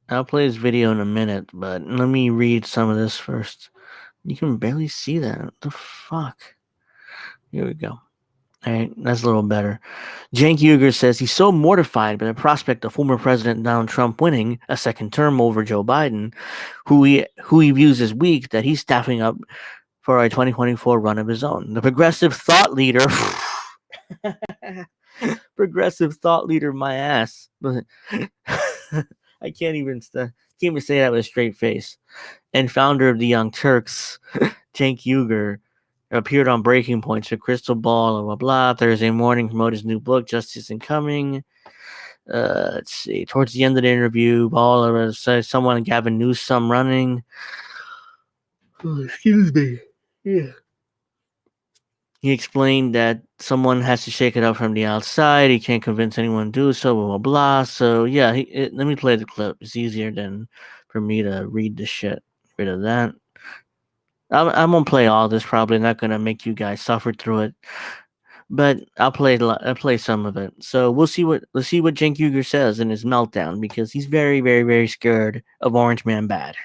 I'll play this video in a minute, but let me read some of this first. You can barely see that. What the fuck? Here we go. All right, that's a little better. Cenk Uygur says he's so mortified by the prospect of former President Donald Trump winning a second term over Joe Biden, who he views as weak, that he's staffing up for a 2024 run of his own. The progressive thought leader, my ass. I can't even say that with a straight face. And founder of the Young Turks, Cenk Uygur, appeared on Breaking Points for Crystal Ball, blah, blah, blah. Thursday morning, promoted his new book, Justice Incoming. Let's see. Towards the end of the interview, Ball says someone, Gavin Newsom, running. Oh, excuse me. Yeah. He explained that someone has to shake it up from the outside. He can't convince anyone to do so, blah, blah, blah. So, yeah, let me play the clip. It's easier than for me to read the shit. Rid of that. I'm gonna play all this. Probably not gonna make you guys suffer through it, but I'll play some of it. So let's see what Cenk Uygur says in his meltdown, because he's very, very, very scared of Orange Man Bad.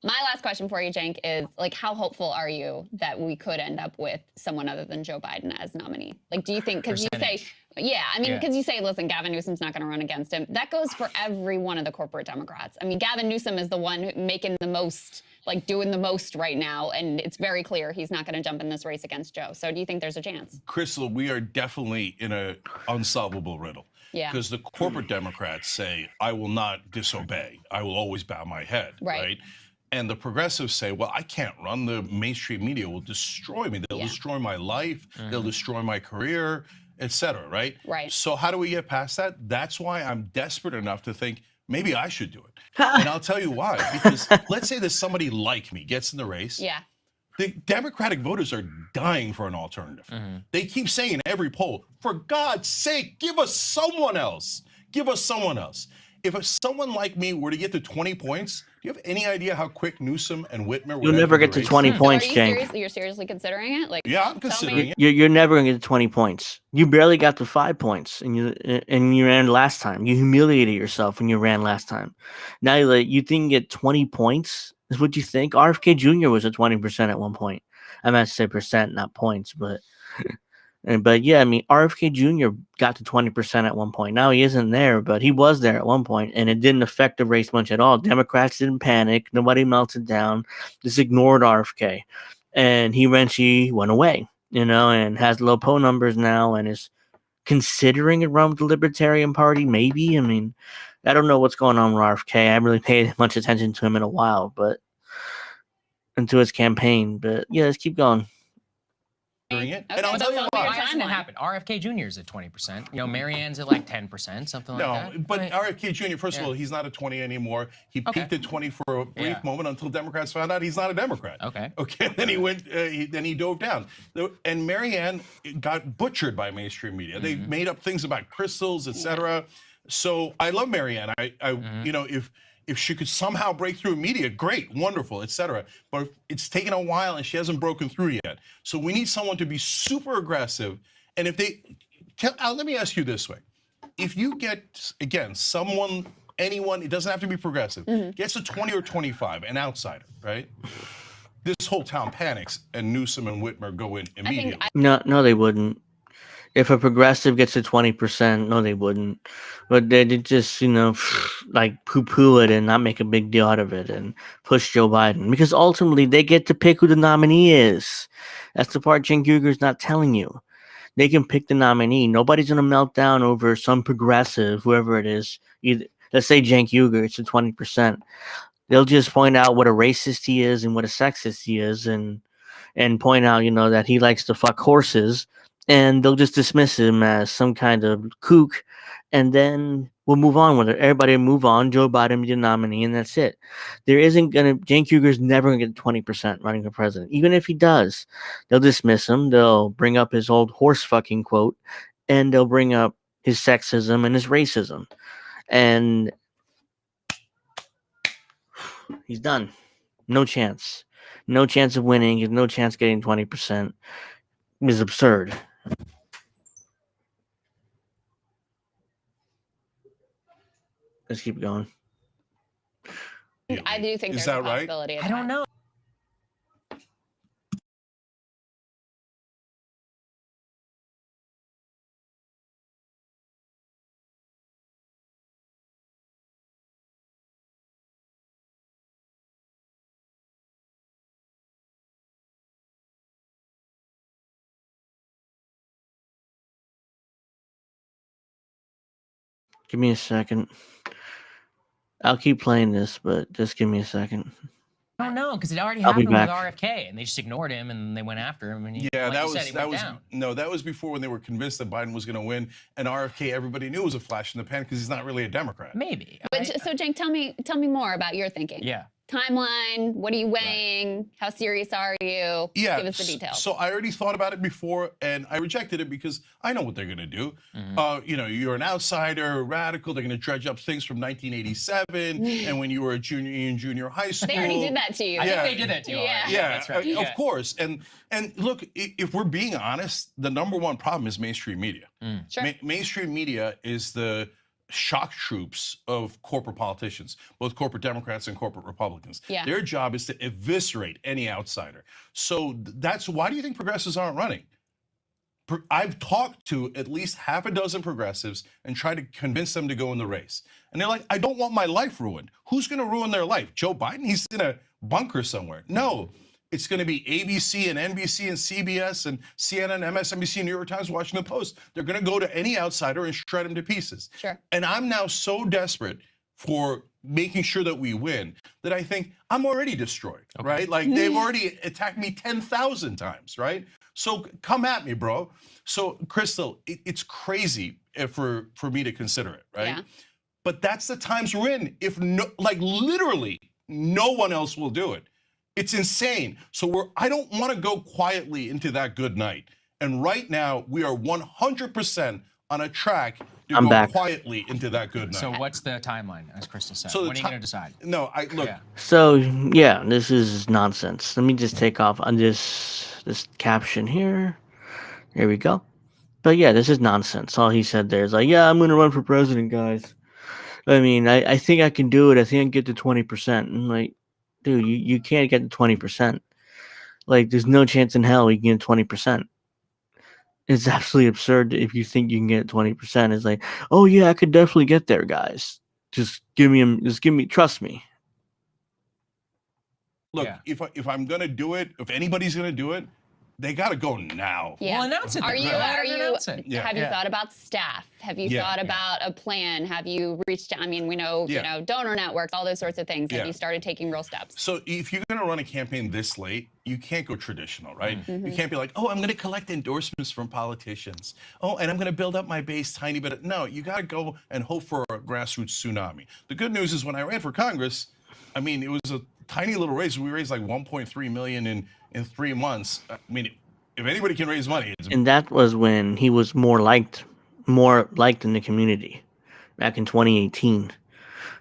My last question for you, Cenk, is like, how hopeful are you that we could end up with someone other than Joe Biden as nominee? Like, do you think, because you say, yeah, I mean, because you say, listen, Gavin Newsom's not going to run against him. That goes for every one of the corporate Democrats. I mean, Gavin Newsom is the one making the most, like doing the most right now, and it's very clear he's not going to jump in this race against Joe. So do you think there's a chance?
Crystal, we are definitely in an unsolvable riddle.
Yeah.
Because the corporate Democrats say, I will not disobey. I will always bow my head. Right? And the progressives say, well, I can't run. The mainstream media will destroy me. They'll destroy my life. They'll destroy my career, et cetera, right?
Right.
So how do we get past that? That's why I'm desperate enough to think maybe I should do it. And I'll tell you why. Because let's say that somebody like me gets in the race.
Yeah.
The Democratic voters are dying for an alternative. They keep saying in every poll, for God's sake, give us someone else. Give us someone else. If someone like me were to get to 20 points, do you have any idea how quick Newsom and Whitmer would
You'll never get to 20 points, Cenk.
You're seriously considering it? Like,
yeah, I'm considering it.
You're never gonna get to 20 points. You barely got to 5 points, and you ran last time. You humiliated yourself when you ran last time. Now you think you get 20 points? Is what you think? RFK Jr. was at 20% at one point. I meant to say percent, not points, but yeah, I mean RFK Jr. got to 20% at one point. Now he isn't there, but he was there at one point, and it didn't affect the race much at all. Democrats didn't panic. Nobody melted down. Just ignored RFK, and he eventually went away. And has low poll numbers now, and is considering a run with the Libertarian Party. Maybe. I mean, I don't know what's going on with RFK. I haven't really paid much attention to him in a while, but into his campaign. But yeah, let's keep going.
Doing it.
Okay,
And I'll tell you
why.
why.
Why hasn't it happened? RFK Jr. is at 20%. Marianne's at like 10%, something like that.
No, but RFK Jr., first of all, he's not at 20 anymore. He peaked at 20 for a brief moment until Democrats found out he's not a Democrat. Okay. Then he went. Then he dove down. And Marianne got butchered by mainstream media. They made up things about crystals, etc. So I love Marianne. If she could somehow break through media, great, wonderful, etc. But it's taken a while and she hasn't broken through yet. So we need someone to be super aggressive. And if let me ask you this way. If you get, again, anyone, it doesn't have to be progressive, gets to 20 or 25, an outsider, right? This whole town panics and Newsom and Whitmer go in immediately.
No, they wouldn't. If a progressive gets to 20%, no, they wouldn't. But they'd just, like poo-poo it and not make a big deal out of it and push Joe Biden. Because ultimately, they get to pick who the nominee is. That's the part Cenk Uyghur's not telling you. They can pick the nominee. Nobody's going to melt down over some progressive, whoever it is. Let's say Cenk Uygur, it's at 20%. They'll just point out what a racist he is and what a sexist he is and point out, that he likes to fuck horses. And they'll just dismiss him as some kind of kook, and then we'll move on with it. Everybody will move on. Joe Biden be the nominee, and that's it. Cenk Uyghur's never going to get 20% running for president. Even if he does, they'll dismiss him. They'll bring up his old horse fucking quote, and they'll bring up his sexism and his racism. And he's done. No chance. No chance of winning. He has no chance of getting 20%. It's absurd. Let's keep going.
I do think there's a possibility of that.
I don't know.
Give me a second. I'll keep playing this, but just give me a second.
I don't know, because it already
I'll be
happened with
back.
RFK, and they just ignored him, and they went after him, and he,
Yeah,
like
that
you said, he went
was
down.
no, that was before when they were convinced that Biden was going to win, and RFK everybody knew was a flash in the pan because he's not really a Democrat.
Maybe.
But so, Cenk, tell me more about your thinking.
Yeah.
Timeline. What are you weighing? How serious are you?
Yeah,
Give us the details.
So I already thought about it before, and I rejected it because I know what they're going to do. You're an outsider, radical. They're going to dredge up things from 1987 and when you were a junior in junior high school.
They already did that to you.
I think they did that to you. Already.
Yeah,
That's right.
of course. And look, if we're being honest, the number one problem is mainstream media.
Sure.
Mainstream media is the shock troops of corporate politicians, both corporate Democrats and corporate Republicans.
Yeah.
Their job is to eviscerate any outsider. So that's why do you think progressives aren't running? I've talked to at least half a dozen progressives and tried to convince them to go in the race. And they're like, I don't want my life ruined. Who's going to ruin their life? Joe Biden? He's in a bunker somewhere. No, it's going to be ABC and NBC and CBS and CNN, MSNBC, New York Times, Washington Post. They're going to go to any outsider and shred him to pieces.
Sure.
And I'm now so desperate for making sure that we win that I think I'm already destroyed, right? Like they've already attacked me 10,000 times, right? So come at me, bro. So Crystal, it's crazy for me to consider it, right?
Yeah.
But that's the times we're in. If literally no one else will do it. It's insane. So I don't want to go quietly into that good night. And right now we are 100% on a track to
I'm
go
back.
quietly into that good night.
So what's the timeline, as Crystal said?
So
when are you going to decide?
No, look.
Yeah.
So yeah, this is nonsense. Let me just take off on this caption here. There we go. But yeah, this is nonsense. All he said there is like, yeah, I'm gonna run for president, guys. I mean, I think I can do it. I think I can get to 20%. And like, dude, you can't get to 20%. Like, there's no chance in hell you can get 20%. It's absolutely absurd if you think you can get 20%. It's like, oh yeah, I could definitely get there, guys. Just give me, trust me.
Look, if I'm gonna do it, if anybody's gonna do it, they gotta go now.
Yeah.
Well, announce it.
Have you
Yeah.
thought about staff? Have you
Yeah.
thought about a plan? Have you reached out? I mean, we know, you know, donor networks, all those sorts of things. Have
Yeah.
you started taking real steps?
So if you're gonna run a campaign this late, you can't go traditional, right? You can't be like, oh, I'm gonna collect endorsements from politicians. Oh, and I'm gonna build up my base tiny bit. No, you gotta go and hope for a grassroots tsunami. The good news is when I ran for Congress, I mean, it was a tiny little race. We raised like 1.3 million in 3 months. I mean, if anybody can raise money, it's
And that was when he was more liked in the community back in 2018.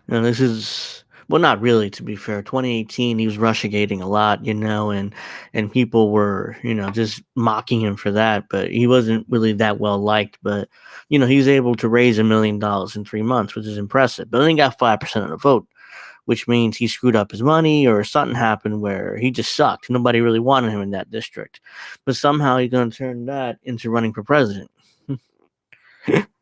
Now this is, well, not really, to be fair. 2018, he was russiagating a lot, you know, and people were, you know, just mocking him for that, but he wasn't really that well liked. But, you know, he was able to raise $1 million in 3 months, which is impressive. But only got 5% of the vote, which means he screwed up his money or something happened where he just sucked. Nobody really wanted him in that district. But somehow he's going to turn that into running for president.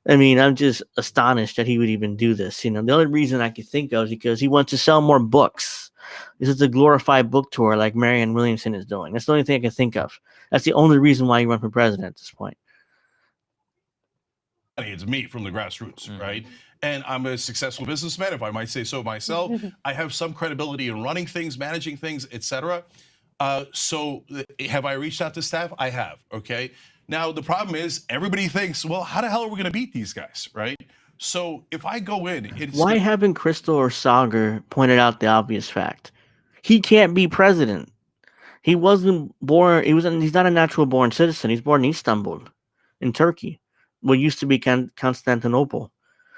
I mean, I'm just astonished that he would even do this. You know, the only reason I could think of is because he wants to sell more books. This is a glorified book tour like Marianne Williamson is doing. That's the only thing I can think of. That's the only reason why you run for president at this point.
It's me from the grassroots, right? And I'm a successful businessman, if I might say so myself. I have some credibility in running things, managing things, etc. So have I reached out to staff? I have, okay? Now, the problem is everybody thinks, well, how the hell are we going to beat these guys, right? So if I go in...
Why haven't Crystal or Sagar pointed out the obvious fact? He can't be president. He wasn't born... He's not a natural born citizen. He's born in Istanbul, in Turkey. What used to be Constantinople.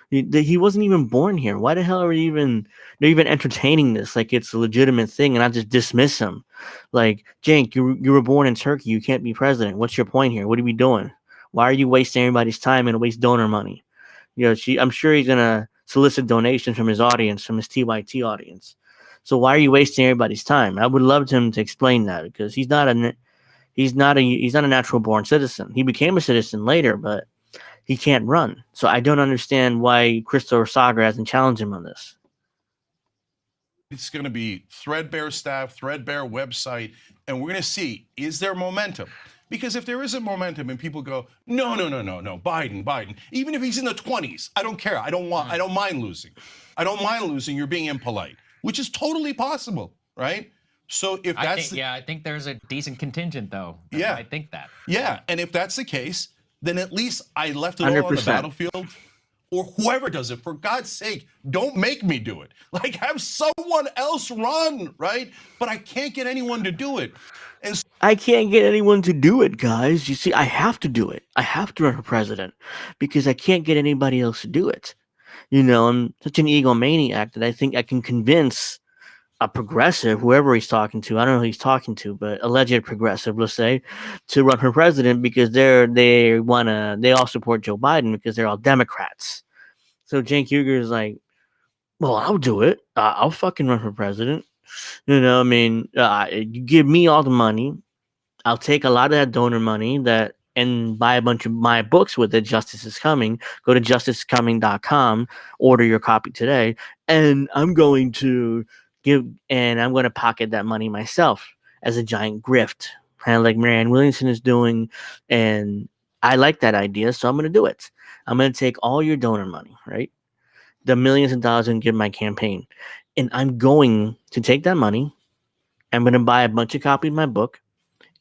He wasn't even born here. Why the hell are they're even entertaining this like it's a legitimate thing and I just dismiss him? Like, Cenk, you were born in Turkey. You can't be president. What's your point here? What are we doing? Why are you wasting everybody's time and waste donor money? You know, I'm sure he's gonna solicit donations from his audience, from his TYT audience. So why are you wasting everybody's time? I would love him to explain that because he's not a natural born citizen. He became a citizen later, but he can't run. So I don't understand why Crystal or Sagar hasn't challenged him on this.
It's going to be threadbare staff, threadbare website, and we're going to see, is there momentum? Because if there isn't momentum and people go, no, Biden, even if he's in the 20s, I don't care. I don't mind losing. I don't mind losing. You're being impolite, which is totally possible, right? So if that's...
I think there's a decent contingent, though. I think that.
Yeah, and if that's the case, then at least I left it all on the
100%.
battlefield. Or whoever does it, for God's sake, don't make me do it. Like, have someone else run, right? But I can't get anyone to do it. And
I can't get anyone to do it, guys. You see, I have to do it. I have to run for president because I can't get anybody else to do it. You know, I'm such an egomaniac that I think I can convince a progressive, whoever he's talking to, I don't know who he's talking to, but alleged progressive, let's say, to run for president because they all support Joe Biden because they're all Democrats. So Cenk Uygur is like, well, I'll do it. I'll fucking run for president. You know, I mean, you give me all the money. I'll take a lot of that donor money and buy a bunch of my books with it. Justice is Coming. Go to justicecoming.com, order your copy today, and I'm going to pocket that money myself as a giant grift, kind of like Marianne Williamson is doing. And I like that idea, so I'm going to do it. I'm going to take all your donor money, right? The millions of dollars, and give my campaign. And I'm going to take that money. I'm going to buy a bunch of copies of my book,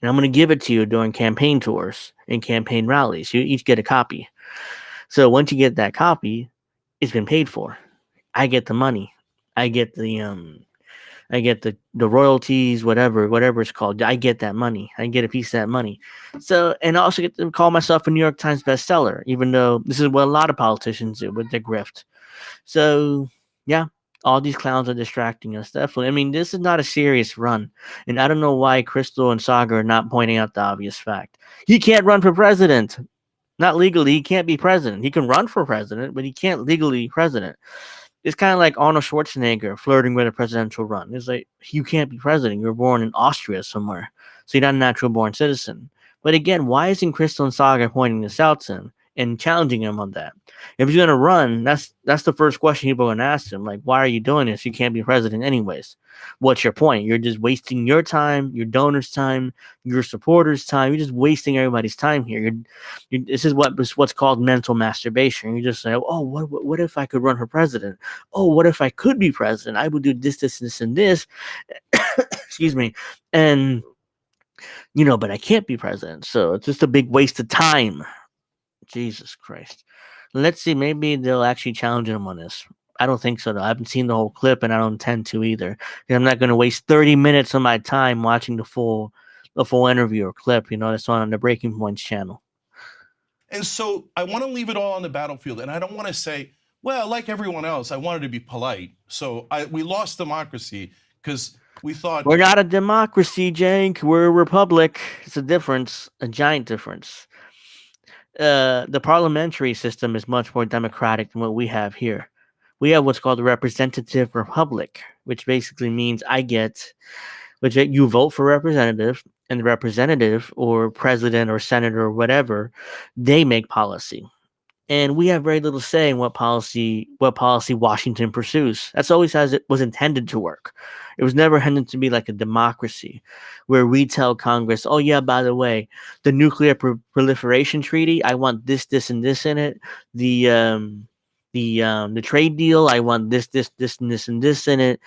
and I'm going to give it to you during campaign tours and campaign rallies. You each get a copy. So once you get that copy, it's been paid for. I get the money. I get the royalties, whatever it's called. I get that money. I get a piece of that money. So, and I also get to call myself a New York Times bestseller, even though this is what a lot of politicians do with their grift. So, yeah, all these clowns are distracting us. Definitely. I mean, this is not a serious run. And I don't know why Crystal and Saga are not pointing out the obvious fact. He can't run for president. Not legally, he can't be president. He can run for president, but he can't legally be president. It's kind of like Arnold Schwarzenegger flirting with a presidential run. It's like, you can't be president. You were born in Austria somewhere. So you're not a natural born citizen. But again, why isn't Crystal and Saga pointing this out to him and challenging him on that? If he's going to run, that's the first question people are going to ask him. Like, why are you doing this? You can't be president anyways. What's your point? You're just wasting your time, your donors' time, your supporters' time. You're just wasting everybody's time here. This is what's called mental masturbation. You just say, oh, what if I could run for president? Oh, what if I could be president? I would do this, and this. Excuse me. And, but I can't be president. So it's just a big waste of time. Jesus Christ. Let's see. Maybe they'll actually challenge him on this. I don't think so, though. I haven't seen the whole clip, and I don't intend to either. I'm not going to waste 30 minutes of my time watching the full interview or clip. That's on the Breaking Points channel.
And so I want to leave it all on the battlefield, and I don't want to say, well, like everyone else, I wanted to be polite. So we lost democracy because we thought...
We're not a democracy, Cenk. We're a republic. It's a difference, a giant difference. The parliamentary system is much more democratic than what we have here. We have what's called a representative republic, which basically means you vote for representative, and the representative or president or senator or whatever, they make policy. And we have very little say in what policy Washington pursues. That's always as it was intended to work. It was never intended to be like a democracy where we tell Congress, oh yeah, by the way, the nuclear proliferation treaty, I want this, and this in it. The trade deal, I want this, and this, and this in it.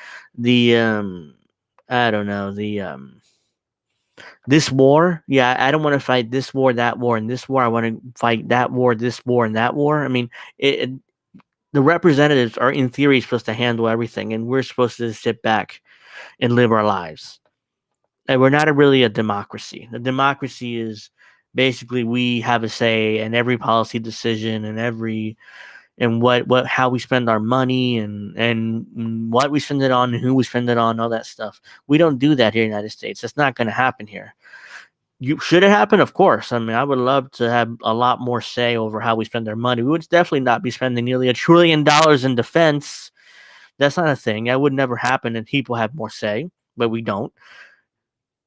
This war, yeah, I don't want to fight this war, that war, and this war. I want to fight that war, this war, and that war. I mean, the representatives are, in theory, supposed to handle everything, and we're supposed to sit back and live our lives. And we're not really a democracy. The democracy is basically we have a say in every policy decision and how we spend our money and what we spend it on and who we spend it on, all that stuff. We don't do that here in the United States. That's not going to happen here. Should it happen? Of course. I mean, I would love to have a lot more say over how we spend our money. We would definitely not be spending nearly $1 trillion in defense. That's not a thing. That would never happen, and people have more say, but we don't.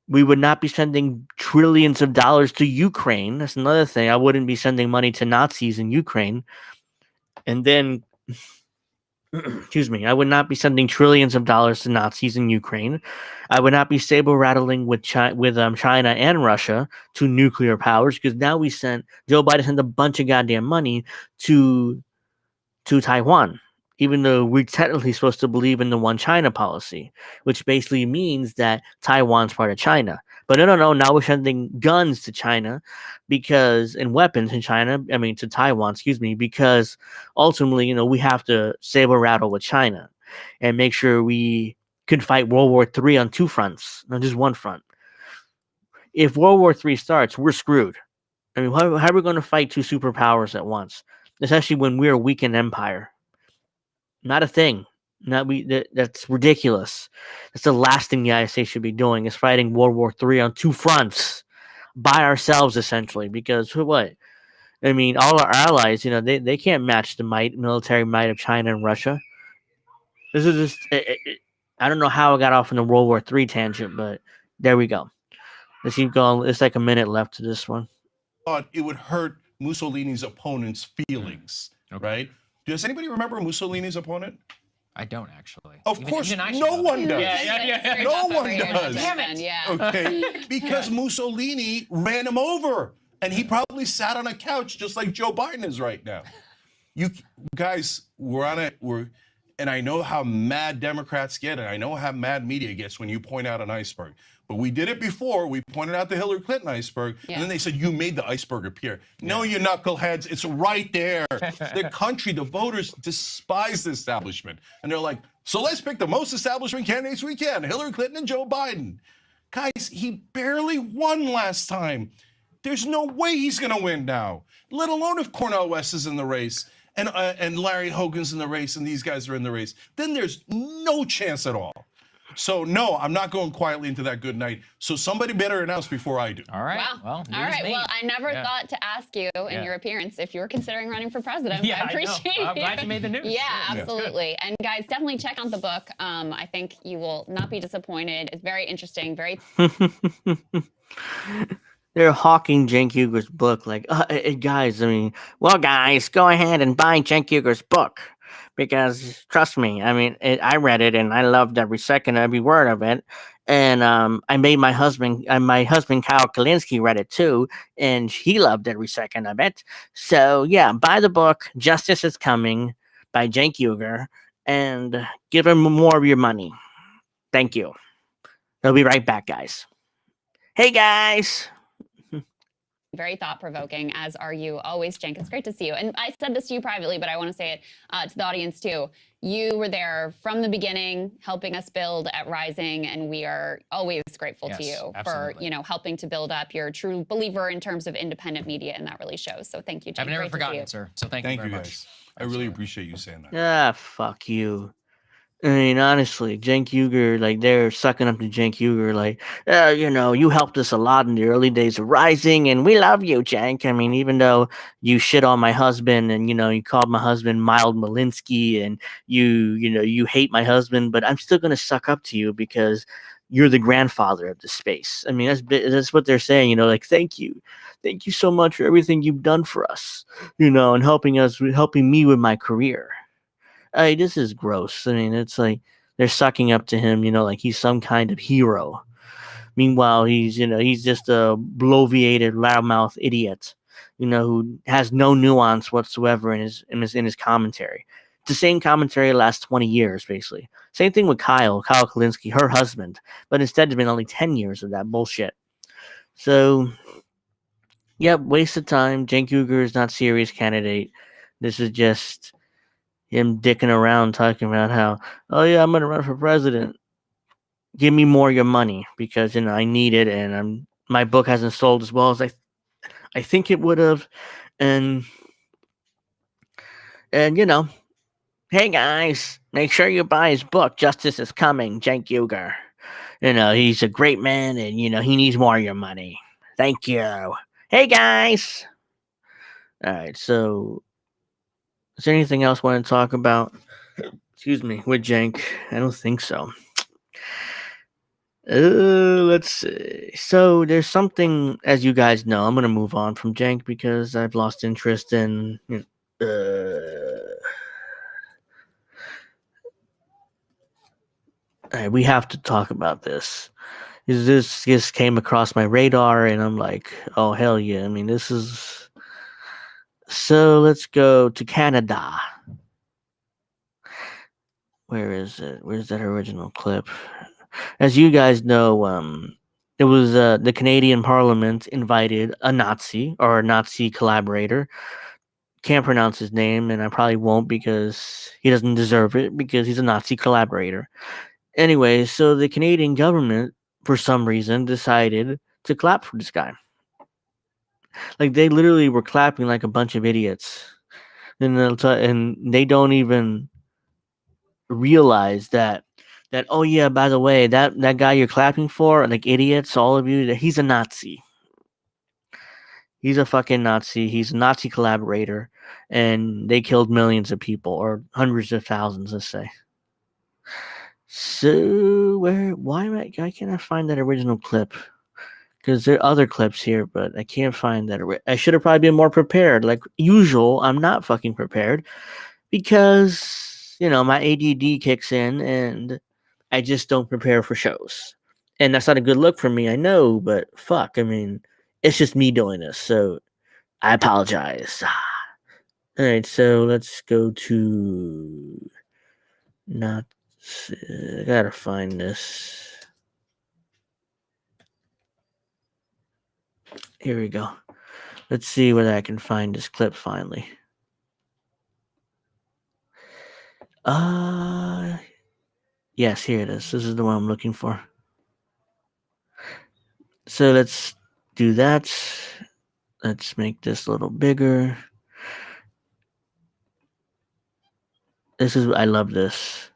We would not be sending trillions of dollars to Ukraine. That's another thing. I wouldn't be sending money to Nazis in Ukraine. And then, excuse me, I would not be sending trillions of dollars to Nazis in Ukraine. I would not be saber rattling with China and Russia to nuclear powers, because now Joe Biden sent a bunch of goddamn money to Taiwan, even though we're technically supposed to believe in the one China policy, which basically means that Taiwan's part of China. But no, now we're sending guns to China and weapons to Taiwan, because ultimately, we have to saber rattle with China and make sure we could fight World War III on two fronts, not just one front. If World War III starts, we're screwed. I mean, how are we going to fight two superpowers at once, especially when we're a weakened empire? Not a thing. That's ridiculous. That's the last thing the United States should be doing, is fighting World War III on two fronts by ourselves, essentially. Because what? I mean, all our allies, they can't match the military might of China and Russia. This is just, I don't know how I got off in the World War III tangent, but there we go. Let's keep going. It's like a minute left to this one.
Thought it would hurt Mussolini's opponent's feelings, right? Does anybody remember Mussolini's opponent?
I don't actually.
Of course, no one does.
Yeah.
No one does.
Damn it. Yeah.
Okay, because Mussolini ran him over, and he probably sat on a couch just like Joe Biden is right now. You guys, and I know how mad Democrats get, and I know how mad media gets when you point out an iceberg. But we did it before. We pointed out the Hillary Clinton iceberg, and then they said, you made the iceberg appear. No, you knuckleheads, it's right there. The country, the voters despise the establishment. And they're like, so let's pick the most establishment candidates we can, Hillary Clinton and Joe Biden. Guys, he barely won last time. There's no way he's gonna win now, let alone if Cornel West is in the race. And Larry Hogan's in the race, and these guys are in the race, then there's no chance at all. So no, I'm not going quietly into that good night. So somebody better announce before I do.
All right.
Wow.
Well,
all right. Well, I never thought to ask you in your appearance if you were considering running for president.
Yeah,
I appreciate it.
I'm glad you made the news.
Yeah, absolutely. And guys, definitely check out the book. I think you will not be disappointed. It's very interesting. Very.
They're hawking Cenk Uygur's book like, guys, guys, go ahead and buy Cenk Uygur's book. Because trust me, I read it and I loved every second, every word of it. And I made my husband Kyle Kalinske read it too, and he loved every second of it. So yeah, buy the book, Justice is Coming by Cenk Uygur, and give him more of your money. Thank you. I'll be right back, guys. Hey, guys.
Very thought-provoking, as are you always, Cenk. It's great to see you. And I said this to you privately, but I want to say it to the audience too. You were there from the beginning, helping us build at Rising, and we are always grateful to you for helping to build up. You're a true believer in terms of independent media, and that really shows. So thank you, Cenk.
I've never forgotten it, sir. So thank you very much.
Guys. I really appreciate you saying that.
Ah, fuck you. Honestly, Cenk Uygur, they're sucking up to Cenk Uygur, you helped us a lot in the early days of Rising, and we love you, Cenk. Even though you shit on my husband, and, you called my husband Mild Malinsky, and you hate my husband, but I'm still going to suck up to you because you're the grandfather of the space. That's what they're saying, thank you. Thank you so much for everything you've done for us, and helping me with my career. This is gross. It's like they're sucking up to him, like he's some kind of hero. Meanwhile, he's just a bloviated, loudmouth idiot, who has no nuance whatsoever in his commentary. It's the same commentary the last 20 years, basically. Same thing with Kyle Kalinske, her husband, but instead it's been only 10 years of that bullshit. So, yep, waste of time. Cenk Uygur is not a serious candidate. This is just him dicking around talking about how, oh yeah, I'm going to run for president. Give me more of your money because, I need it, and my book hasn't sold as well as I think it would have. And hey guys, make sure you buy his book, Justice is Coming, Cenk Uygur. He's a great man, and, he needs more of your money. Thank you. Hey guys. All right, so is there anything else I want to talk about? Excuse me, with Cenk? I don't think so. Let's see. So there's something, as you guys know, I'm going to move on from Cenk because I've lost interest in... all right, we have to talk about this. This just came across my radar, and I'm like, oh, hell yeah. This is... So let's go to Canada. Where is it? Where's that original clip? As you guys know, it was the Canadian Parliament invited a Nazi or a Nazi collaborator. Can't pronounce his name, and I probably won't because he doesn't deserve it because he's a Nazi collaborator. Anyway, so the Canadian government, for some reason, decided to clap for this guy. They literally were clapping like a bunch of idiots. And they don't even realize that oh yeah, by the way, that guy you're clapping for, like idiots, all of you, that he's a Nazi. He's a fucking Nazi. He's a Nazi collaborator, and they killed millions of people, or hundreds of thousands, let's say. So why can't I find that original clip? Because there are other clips here, but I can't find that. I should have probably been more prepared. Like usual, I'm not fucking prepared because, my ADD kicks in and I just don't prepare for shows. And that's not a good look for me, I know, but fuck, it's just me doing this, so I apologize. All right, so let's go to not. I gotta find this. Here we go. Let's see whether I can find this clip finally. Yes, here it is. This is the one I'm looking for. So let's do that. Let's make this a little bigger. I love this.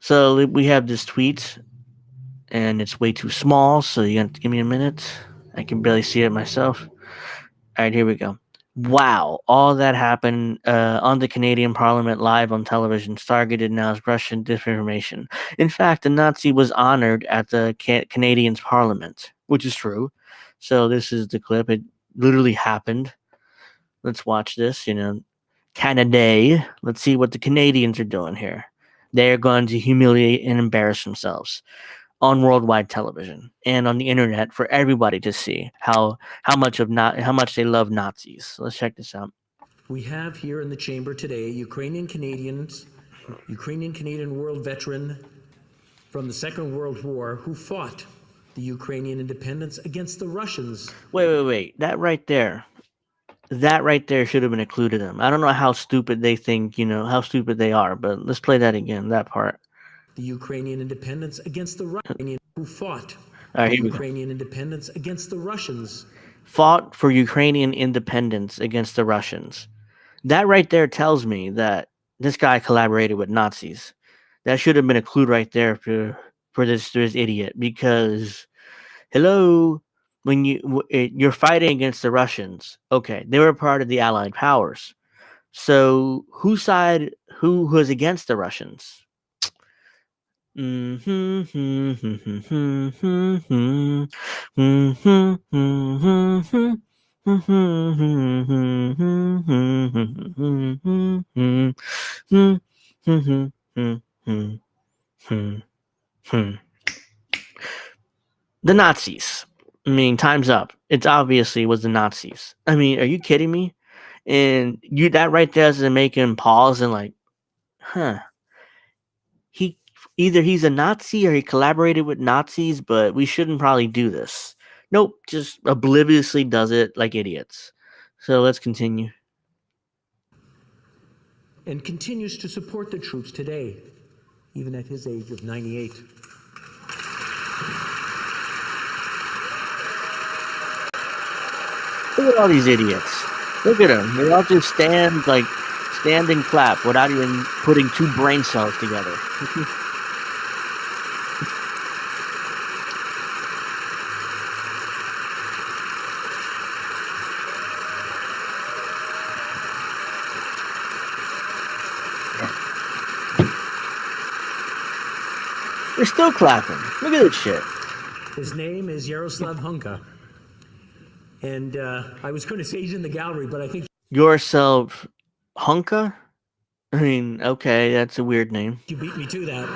So we have this tweet and it's way too small. So you have to give me a minute. I can barely see it myself. All right, here we go. Wow, all that happened on the Canadian Parliament live on television, targeted now as Russian disinformation. In fact, the Nazi was honored at the Canadians Parliament, which is true. So this is the clip. It literally happened. Let's watch this, Canada. Let's see what the Canadians are doing here. They're going to humiliate and embarrass themselves on worldwide television and on the internet for everybody to see how much they love Nazis. Let's check this out.
We have here in the chamber today Ukrainian Canadian world veteran from the Second World War who fought the Ukrainian independence against the Russians.
Wait. That right there should have been included in them. I don't know how stupid they think, how stupid they are, but let's play that again, that part.
The Ukrainian independence against the Russians who fought
Ukrainian
independence against the Russians.
Fought for Ukrainian independence against the Russians. That right there tells me that this guy collaborated with Nazis. That should have been a clue right there for this idiot, because hello, when you're fighting against the Russians, okay, they were part of the Allied powers. So who was against the Russians? The Nazis. Time's up. It's obviously was the Nazis. Are you kidding me? And that right there doesn't make him pause and like, either he's a Nazi or he collaborated with Nazis, but we shouldn't probably do this. Nope, just obliviously does it like idiots. So let's continue.
And continues to support the troops today, even at his age of 98.
Look at all these idiots. Look at them. They all just stand and clap without even putting two brain cells together. They're still clapping. Look at this shit.
His name is Yaroslav Hunka. And I was going to say he's in the gallery, but I think...
Yaroslav Hunka? Okay, that's a weird name.
You beat me to that.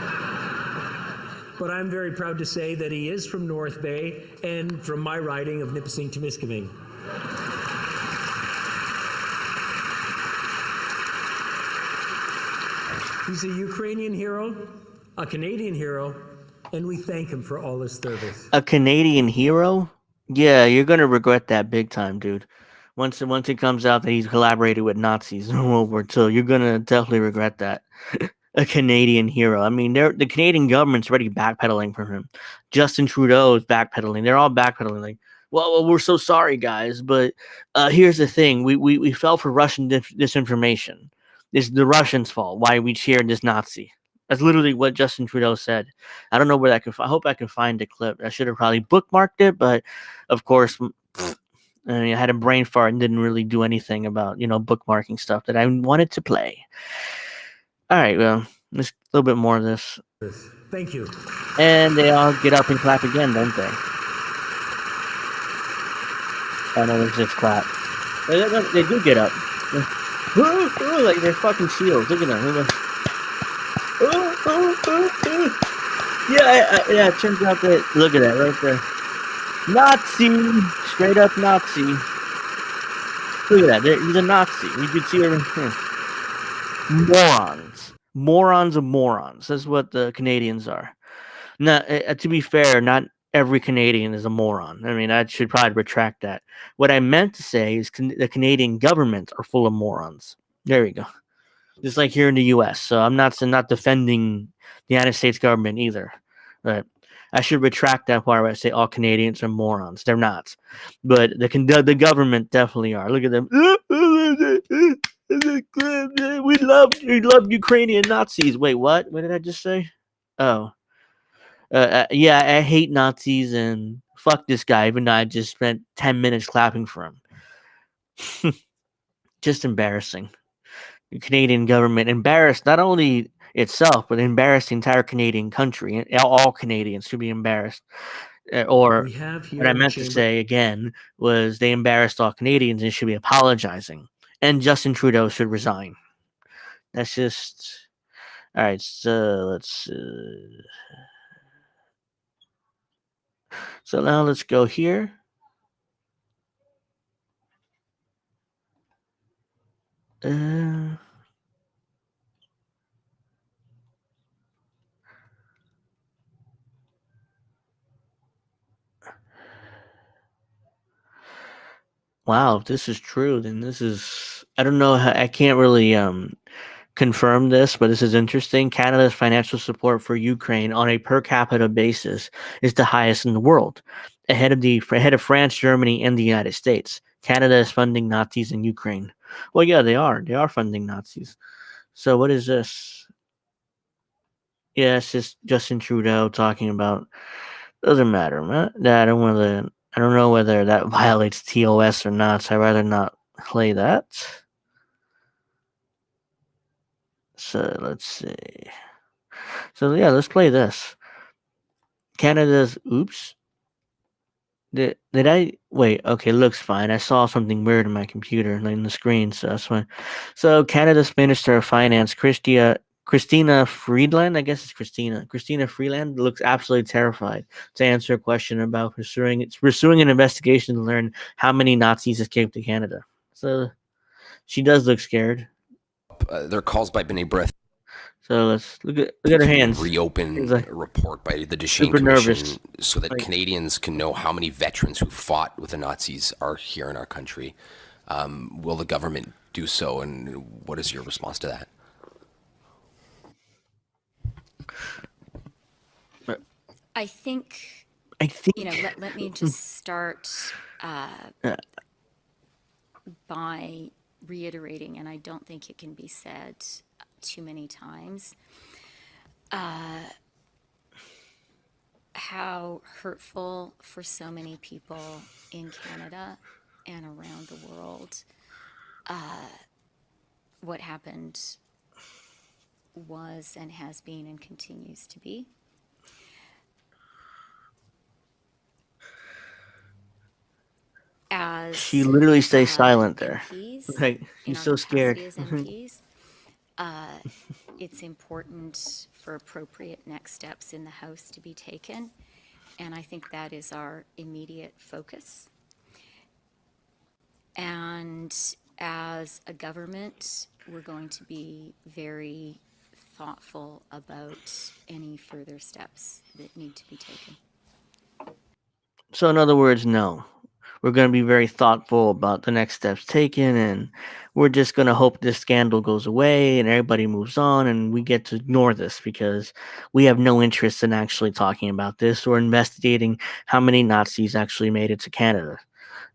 But I'm very proud to say that he is from North Bay and from my riding of Nipissing-Temiskaming. He's a Ukrainian hero, a Canadian hero, and we thank him for all his service.
A Canadian hero? Yeah, you're gonna regret that big time, dude. Once it comes out that he's collaborated with Nazis in World War II, you're gonna definitely regret that. A Canadian hero. The Canadian government's already backpedaling from him. Justin Trudeau is backpedaling. They're all backpedaling. Like, well, we're so sorry, guys, but here's the thing: we fell for Russian disinformation. It's the Russians' fault why we cheered this Nazi. That's literally what Justin Trudeau said. I don't know where that I hope I can find the clip. I should have probably bookmarked it, but of course, I mean, I had a brain fart and didn't really do anything about, bookmarking stuff that I wanted to play. All right, well, let's a little bit more of this.
Thank you.
And they all get up and clap again, don't they? Oh no, it's just clap. They do get up. Like they're fucking seals. Look at them. Yeah, it turns out that, look at that right there. Nazi! Straight up Nazi. Look at that, he's a Nazi. You can see everything. Morons. Morons of morons. That's what the Canadians are. Now, to be fair, not every Canadian is a moron. I mean, I should probably retract that. What I meant to say is the Canadian government are full of morons. There we go. Just like here in the U.S. So I'm not defending the United States government either. But I should retract that part where I say all Canadians are morons. They're not. But the government definitely are. Look at them. We love Ukrainian Nazis. Wait, what? What did I just say? Oh. Yeah, I hate Nazis and fuck this guy, even though I just spent 10 minutes clapping for him. Just embarrassing. The Canadian government embarrassed not only itself, but embarrassed the entire Canadian country. All Canadians should be embarrassed. Or what I meant to say again was they embarrassed all Canadians and should be apologizing. And Justin Trudeau should resign. That's just... All right, so let's... So now let's go here. Wow, if this is true, then this is... I don't know. I can't really confirm this, but this is interesting. Canada's financial support for Ukraine on a per capita basis is the highest in the world, ahead of France, Germany, and the United States. Canada is funding Nazis in Ukraine. Well, yeah, they are. They are funding Nazis. So what is this? Yeah, it's just Justin Trudeau talking about... Doesn't matter, man. I don't know whether that violates TOS or not, so I'd rather not play that. So let's see. So yeah, let's play this. Canada's... Oops. Did I... Wait, okay, looks fine. I saw something weird in my computer, like in the screen, so that's fine. So Canada's Minister of Finance, Christina Friedland, I guess it's Christina Freeland, looks absolutely terrified to answer a question about pursuing an investigation to learn how many Nazis escaped to Canada. So she does look scared.
They're caused by B'nai B'rith.
So let's look at her hands.
Reopen a report by the Deschênes Commission so that Canadians can know how many veterans who fought with the Nazis are here in our country. Will the government do so, and what is your response to that?
I think let me just start by reiterating, and I don't think it can be said too many times, how hurtful for so many people in Canada and around the world what happened was and has been and continues to be. As
she literally stays silent there. Like, she's so scared.
As MPs, it's important for appropriate next steps in the House to be taken, and I think that is our immediate focus. And as a government, we're going to be very thoughtful about any further steps that need to be taken.
So in other words, no. We're going to be very thoughtful about the next steps taken, and we're just going to hope this scandal goes away and everybody moves on and we get to ignore this because we have no interest in actually talking about this or investigating how many Nazis actually made it to Canada,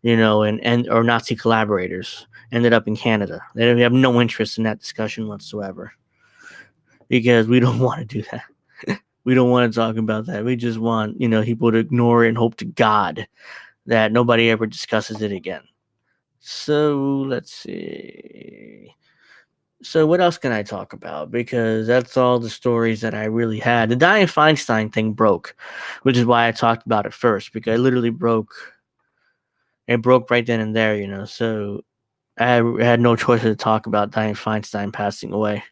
or Nazi collaborators ended up in Canada. We have no interest in that discussion whatsoever because we don't want to do that. We don't want to talk about that. We just want, people to ignore it and hope to God that nobody ever discusses it again. So let's see. So what else can I talk about? Because that's all the stories that I really had. The Dianne Feinstein thing broke, which is why I talked about it first, because it literally broke. It broke right then and there, So I had no choice to talk about Dianne Feinstein passing away.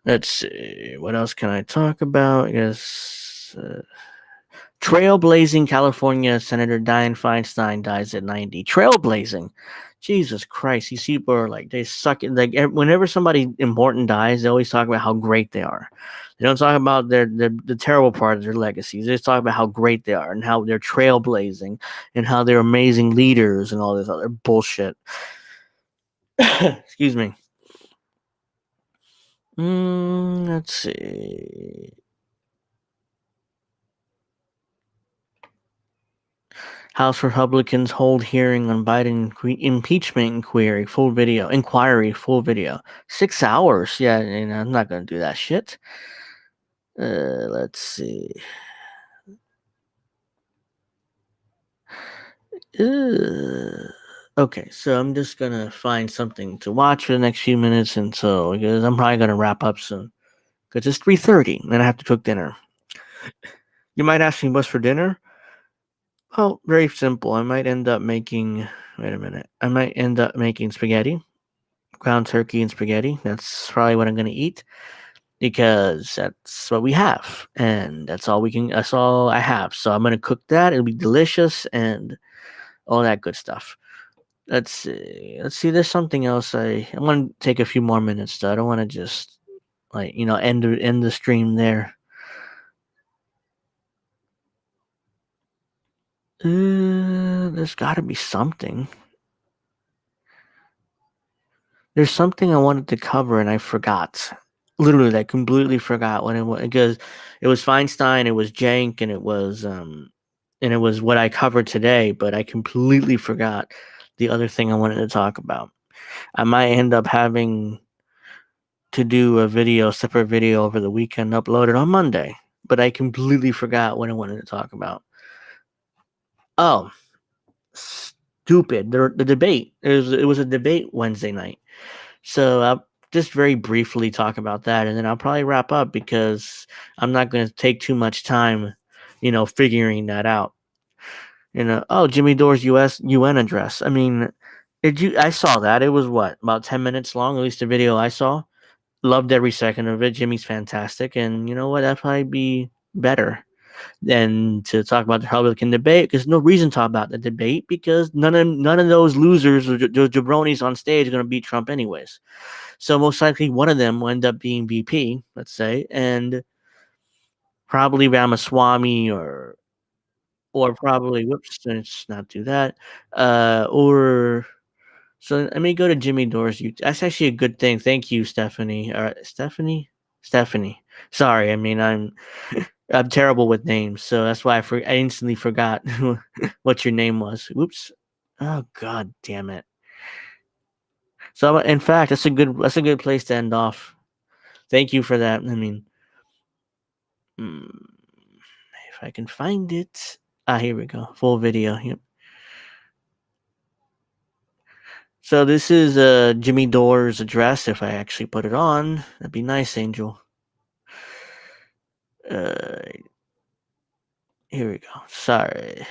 Let's see. What else can I talk about? I guess trailblazing California Senator Dianne Feinstein dies at 90. Trailblazing. Jesus Christ. These people are like, they suck. Like, whenever somebody important dies, they always talk about how great they are. They don't talk about the terrible part of their legacies. They just talk about how great they are and how they're trailblazing and how they're amazing leaders and all this other bullshit. Excuse me. Let's see. House Republicans hold hearing on Biden impeachment inquiry. Full video. 6 hours. Yeah, I'm not gonna do that shit. Let's see. Okay, so I'm just gonna find something to watch for the next few minutes, because I'm probably gonna wrap up soon. Because it's 3:30, and I have to cook dinner. You might ask me what's for dinner. Well, very simple. I might end up making. Wait a minute. I might end up making spaghetti, ground turkey and spaghetti. That's probably what I'm gonna eat, because that's what we have, and that's all we can. That's all I have. So I'm gonna cook that. It'll be delicious and all that good stuff. Let's see. There's something else. I want to take a few more minutes though. I don't want to just end the stream there. There's got to be something. There's something I wanted to cover and I forgot. Literally, I completely forgot what it was, because it was Feinstein, it was Cenk, and it was what I covered today. But I completely forgot the other thing I wanted to talk about. I might end up having to do a separate video over the weekend, upload it on Monday. But I completely forgot what I wanted to talk about. Oh, stupid! The debate. It was a debate Wednesday night. So I'll just very briefly talk about that, and then I'll probably wrap up, because I'm not going to take too much time, figuring that out. Jimmy Dore's UN address. I mean, I saw that. It was about 10 minutes long, at least the video I saw. Loved every second of it. Jimmy's fantastic, and you know what? That'd probably be better than to talk about the Republican debate, because no reason to talk about the debate, because none of those losers or those jabronis on stage are going to beat Trump anyways. So most likely one of them will end up being VP, let's say, and probably Ramaswamy or probably let's not do that. Or so let me go to Jimmy Dore's YouTube. That's actually a good thing. Thank you, Stephanie. Stephanie. Sorry, I mean I'm terrible with names, so that's why I instantly forgot what your name was. Whoops. Oh God damn it. So in fact, that's a good place to end off. Thank you for that. I mean, if I can find it. Here we go. Full video. Yep. So this is Jimmy Dore's address. If I actually put it on, that'd be nice, Angel. Here we go. Sorry.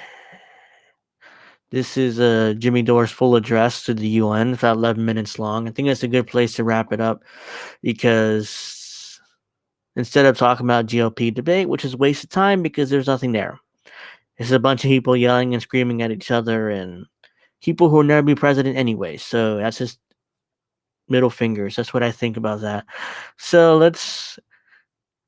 This is Jimmy Dore's full address to the UN. It's about 11 minutes long. I think that's a good place to wrap it up, because instead of talking about GOP debate, which is a waste of time because there's nothing there. It's a bunch of people yelling and screaming at each other, and people who will never be president anyway. So that's just middle fingers. That's what I think about that. So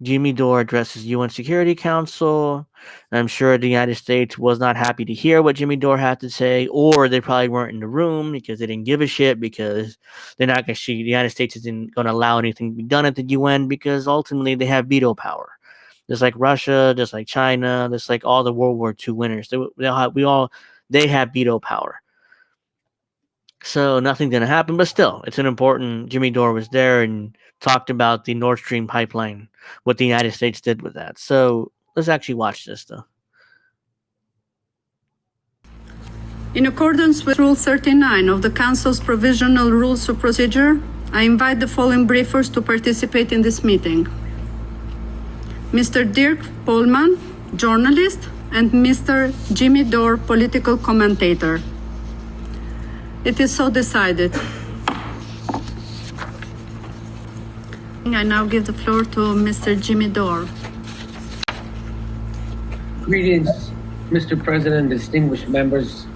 Jimmy Dore addresses UN Security Council. I'm sure the United States was not happy to hear what Jimmy Dore had to say, or they probably weren't in the room because they didn't give a shit, because they're not going to the United States isn't going to allow anything to be done at the UN, because ultimately they have veto power. Just like Russia, just like China, just like all the World War II winners. They have veto power. So nothing's going to happen, but still, it's an important. Jimmy Dore was there and talked about the Nord Stream pipeline, what the United States did with that. So let's actually watch this though.
In accordance with Rule 39 of the Council's Provisional Rules of Procedure, I invite the following briefers to participate in this meeting. Mr. Dirk Polman, journalist, and Mr. Jimmy Dore, political commentator. It is so decided. I now give the floor to Mr. Jimmy Dore.
Greetings, Mr. President, distinguished members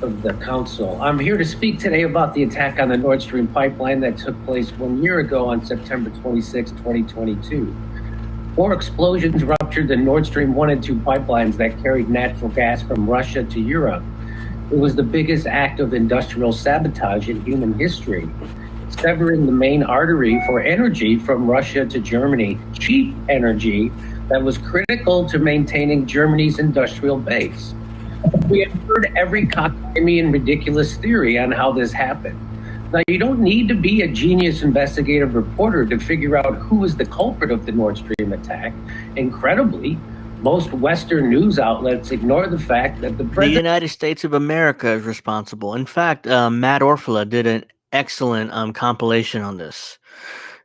of the Council. I'm here to speak today about the attack on the Nord Stream pipeline that took place 1 year ago on September 26, 2022. 4 explosions ruptured the Nord Stream 1 and 2 pipelines that carried natural gas from Russia to Europe. It was the biggest act of industrial sabotage in human history, severing the main artery for energy from Russia to Germany, cheap energy that was critical to maintaining Germany's industrial base. We have heard every cockamamie and ridiculous theory on how this happened. Now, you don't need to be a genius investigative reporter to figure out who is the culprit of the Nord Stream attack. Incredibly, most Western news outlets ignore the fact that
the United States of America is responsible. In fact, Matt Orfalea did an excellent compilation on this.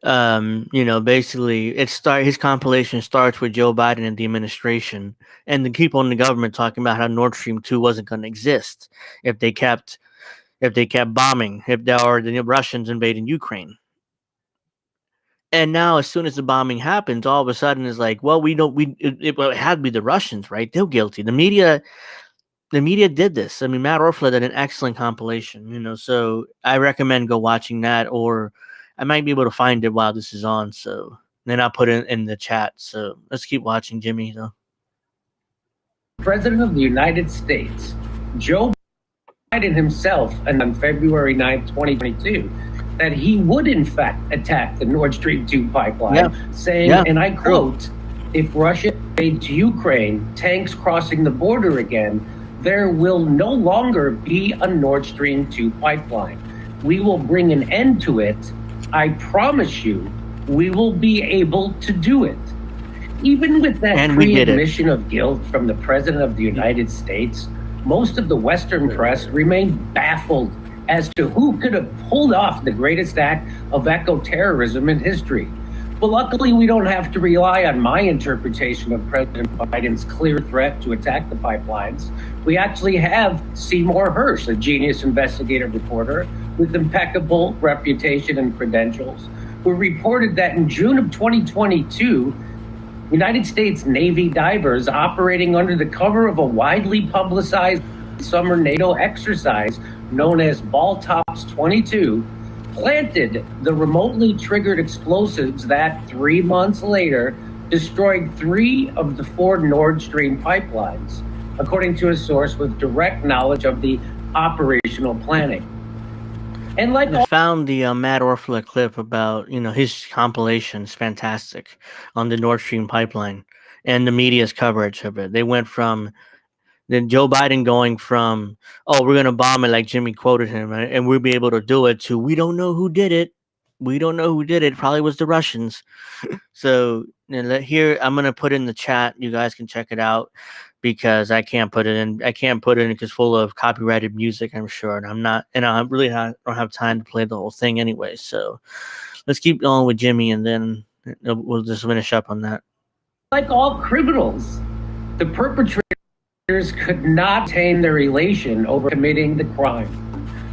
Basically his compilation starts with Joe Biden and the administration and the people in the government talking about how Nord Stream 2 wasn't going to exist if they kept bombing, if there are the Russians invading Ukraine. And now, as soon as the bombing happens, all of a sudden it's like, well, it had to be the Russians, right? They're guilty. The media did this. I mean, Matt Orfalea did an excellent compilation, so I recommend go watching that, or I might be able to find it while this is on. So then I'll put it in the chat. So let's keep watching Jimmy, though.
President of the United States, Joe Biden himself, and on February 9th, 2022, that he would in fact attack the Nord Stream 2 pipeline, saying, and I quote, "If Russia invades Ukraine, tanks crossing the border again, there will no longer be a Nord Stream 2 pipeline. We will bring an end to it. I promise you, we will be able to do it." Even with that pre-admission of guilt from the President of the United States, most of the Western press remained baffled as to who could have pulled off the greatest act of eco-terrorism in history. But luckily, we don't have to rely on my interpretation of President Biden's clear threat to attack the pipelines. We actually have Seymour Hersh, a genius investigative reporter with impeccable reputation and credentials, who reported that in June of 2022, United States Navy divers operating under the cover of a widely publicized summer NATO exercise known as Baltops 22 planted the remotely triggered explosives that 3 months later destroyed 3 of the 4 Nord Stream pipelines, according to a source with direct knowledge of the operational planning. And like
I found the Matt Orfalea clip about, his compilation is fantastic on the Nord Stream pipeline and the media's coverage of it. They went from then Joe Biden going from, "Oh, we're going to bomb it," like Jimmy quoted him, and we'll be able to do it, to, "We don't know who did it. We don't know who did it. Probably was the Russians." So here, I'm going to put in the chat. You guys can check it out because I can't put it in. I can't put it in because it's full of copyrighted music, I'm sure. And I don't have time to play the whole thing anyway. So let's keep going with Jimmy, and then we'll just finish up on that.
Like all criminals, the perpetrators could not tame their elation over committing the crime.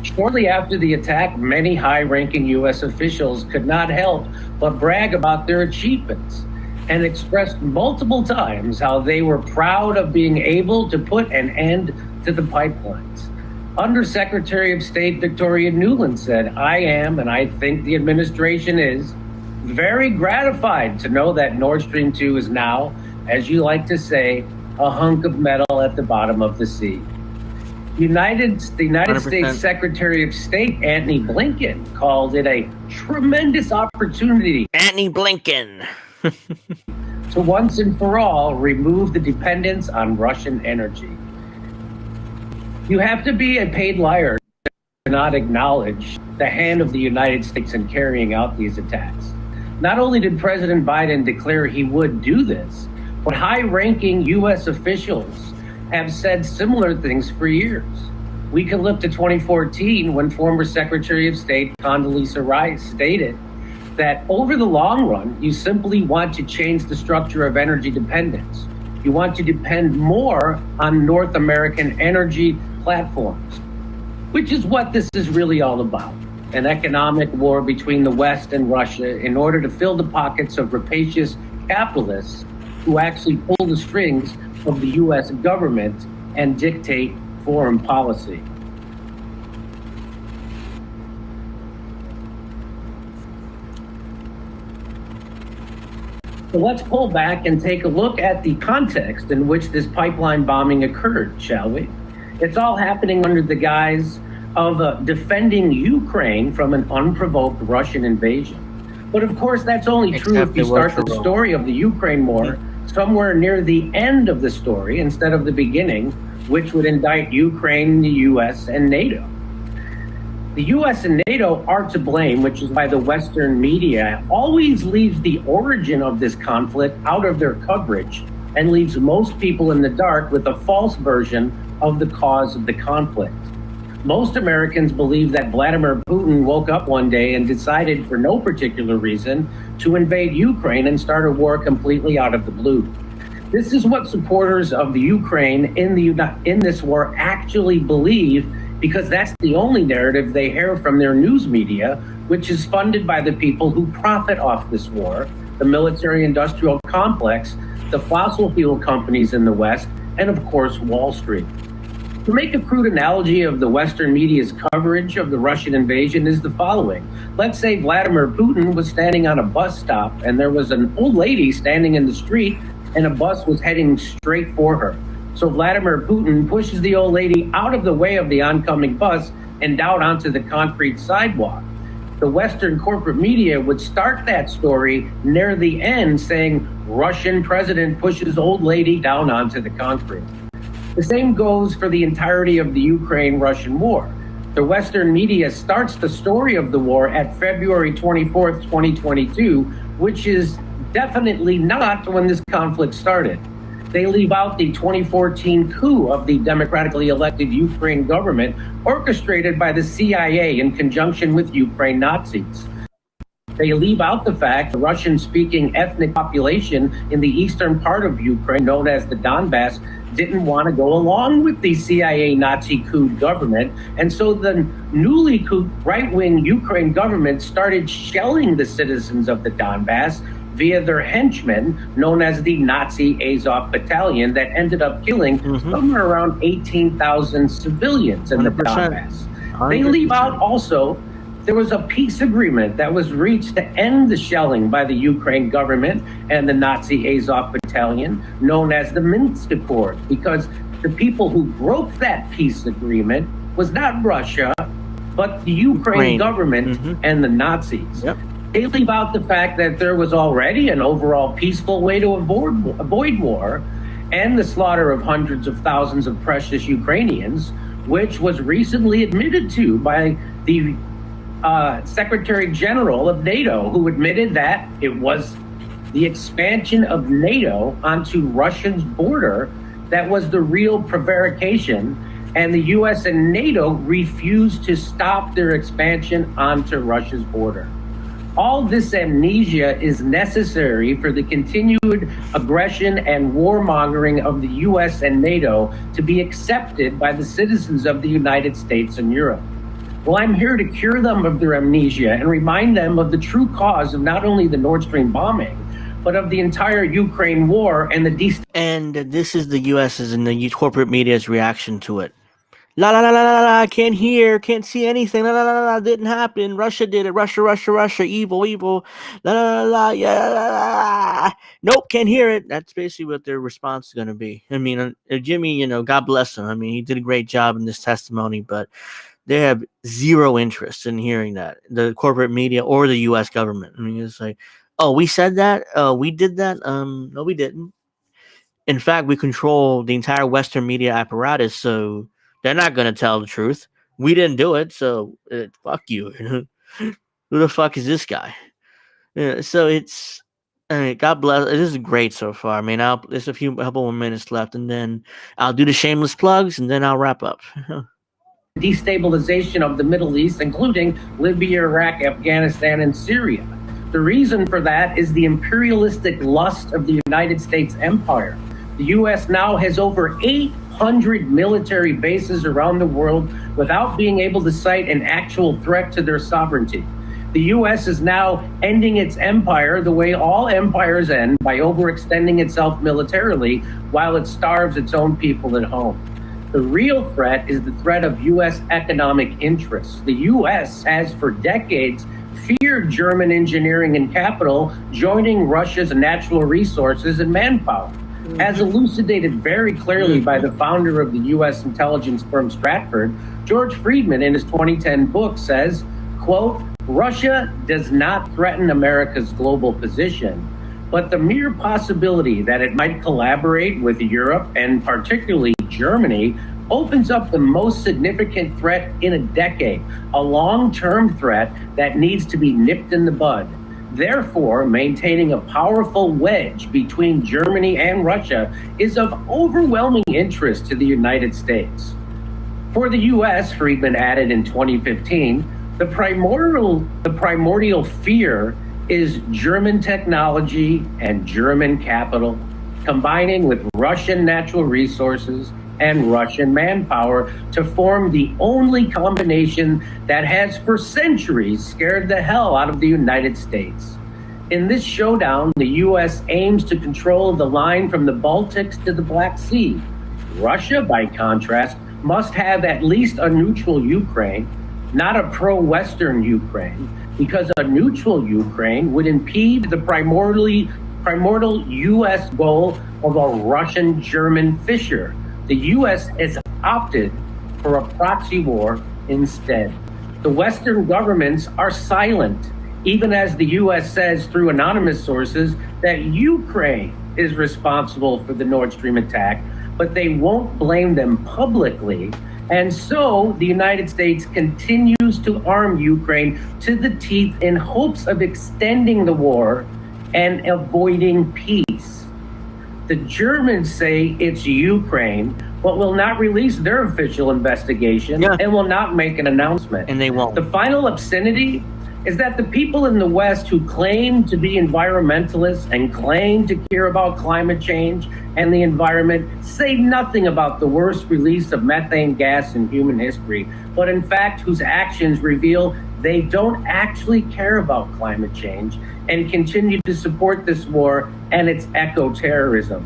Shortly after the attack, many high-ranking U.S. officials could not help but brag about their achievements and expressed multiple times how they were proud of being able to put an end to the pipelines. Undersecretary of State Victoria Nuland said, "I am, and I think the administration is, very gratified to know that Nord Stream 2 is now, as you like to say, a hunk of metal at the bottom of the sea." The United 100%. States Secretary of State Antony Blinken called it a tremendous opportunity.
Antony Blinken.
To once and for all remove the dependence on Russian energy. You have to be a paid liar to not acknowledge the hand of the United States in carrying out these attacks. Not only did President Biden declare he would do this, But high-ranking U.S. officials have said similar things for years. We can look to 2014 when former Secretary of State Condoleezza Rice stated that over the long run, you simply want to change the structure of energy dependence. You want to depend more on North American energy platforms, which is what this is really all about. An economic war between the West and Russia in order to fill the pockets of rapacious capitalists who actually pull the strings of the U.S. government and dictate foreign policy. So let's pull back and take a look at the context in which this pipeline bombing occurred, shall we? It's all happening under the guise of defending Ukraine from an unprovoked Russian invasion. But of course, that's only true if you start the story of the Ukraine war somewhere near the end of the story instead of the beginning, which would indict Ukraine, the US, and NATO. The US and NATO are to blame, which is why the Western media always leaves the origin of this conflict out of their coverage and leaves most people in the dark with a false version of the cause of the conflict. Most Americans believe that Vladimir Putin woke up one day and decided for no particular reason to invade Ukraine and start a war completely out of the blue. This is what supporters of the Ukraine in this war actually believe, because that's the only narrative they hear from their news media, which is funded by the people who profit off this war, the military-industrial complex, the fossil fuel companies in the West, and of course, Wall Street. To make a crude analogy of the Western media's coverage of the Russian invasion is the following. Let's say Vladimir Putin was standing on a bus stop and there was an old lady standing in the street and a bus was heading straight for her. So Vladimir Putin pushes the old lady out of the way of the oncoming bus and down onto the concrete sidewalk. The Western corporate media would start that story near the end saying, Russian president pushes old lady down onto the concrete. The same goes for the entirety of the Ukraine-Russian war. The Western media starts the story of the war at February 24th, 2022, which is definitely not when this conflict started. They leave out the 2014 coup of the democratically elected Ukraine government orchestrated by the CIA in conjunction with Ukraine Nazis. They leave out the fact the Russian-speaking ethnic population in the eastern part of Ukraine, known as the Donbass, didn't want to go along with the CIA Nazi coup government. And so the newly coup right-wing Ukraine government started shelling the citizens of the Donbass via their henchmen, known as the Nazi Azov Battalion, that ended up killing somewhere around 18,000 civilians in the Donbass. 100%. They leave out also, there was a peace agreement that was reached to end the shelling by the Ukraine government and the Nazi Azov Battalion, known as the Minsk Accord, because the people who broke that peace agreement was not Russia, but the Ukraine government and the Nazis. Yep. They leave out the fact that there was already an overall peaceful way to avoid war and the slaughter of hundreds of thousands of precious Ukrainians, which was recently admitted to by the Secretary General of NATO, who admitted that it was the expansion of NATO onto Russia's border that was the real prevarication, and the US and NATO refused to stop their expansion onto Russia's border. All this amnesia is necessary for the continued aggression and warmongering of the US and NATO to be accepted by the citizens of the United States and Europe. Well, I'm here to cure them of their amnesia and remind them of the true cause of not only the Nord Stream bombing, but of the entire Ukraine war and the
And this is the US's and the corporate media's reaction to it. La la la la la la, I can't hear, can't see anything. La la la la, didn't happen. Russia did it. Russia, evil. La la la la, yeah. La, la. Nope, can't hear it. That's basically what their response is going to be. I mean, Jimmy, God bless him. I mean, he did a great job in this testimony, but they have zero interest in hearing that, the corporate media or the U.S. government. I mean, it's like, oh, we said that, we did that. No, we didn't. In fact, we control the entire Western media apparatus, so they're not going to tell the truth. We didn't do it, so fuck you. Who the fuck is this guy? So it's God bless. This is great so far. I mean, there's a couple more minutes left, and then I'll do the shameless plugs, and then I'll wrap up.
Destabilization of the Middle East, including Libya, Iraq, Afghanistan, and Syria. The reason for that is the imperialistic lust of the United States empire. The U.S. now has over 800 military bases around the world without being able to cite an actual threat to their sovereignty. The U.S. is now ending its empire the way all empires end, by overextending itself militarily while it starves its own people at home. The real threat is the threat of U.S. economic interests. The U.S. has for decades feared German engineering and capital joining Russia's natural resources and manpower. As elucidated very clearly by the founder of the U.S. intelligence firm Stratford, George Friedman, in his 2010 book, says, quote, Russia does not threaten America's global position, but the mere possibility that it might collaborate with Europe, and particularly Germany, opens up the most significant threat in a decade, a long-term threat that needs to be nipped in the bud. Therefore, maintaining a powerful wedge between Germany and Russia is of overwhelming interest to the United States. For the U.S., Friedman added in 2015, the primordial fear is German technology and German capital, combining with Russian natural resources and Russian manpower to form the only combination that has for centuries scared the hell out of the United States. In this showdown, the U.S. aims to control the line from the Baltics to the Black Sea. Russia, by contrast, must have at least a neutral Ukraine, not a pro-Western Ukraine, because a neutral Ukraine would impede the primordial U.S. goal of a Russian-German fissure. The U.S. has opted for a proxy war instead. The Western governments are silent, even as the U.S. says through anonymous sources that Ukraine is responsible for the Nord Stream attack, but they won't blame them publicly. And so the United States continues to arm Ukraine to the teeth in hopes of extending the war and avoiding peace. The Germans say it's Ukraine, but will not release their official investigation and will not make an announcement.
And they won't.
The final obscenity is that the people in the West who claim to be environmentalists and claim to care about climate change and the environment say nothing about the worst release of methane gas in human history, but in fact whose actions reveal they don't actually care about climate change and continue to support this war and its eco-terrorism.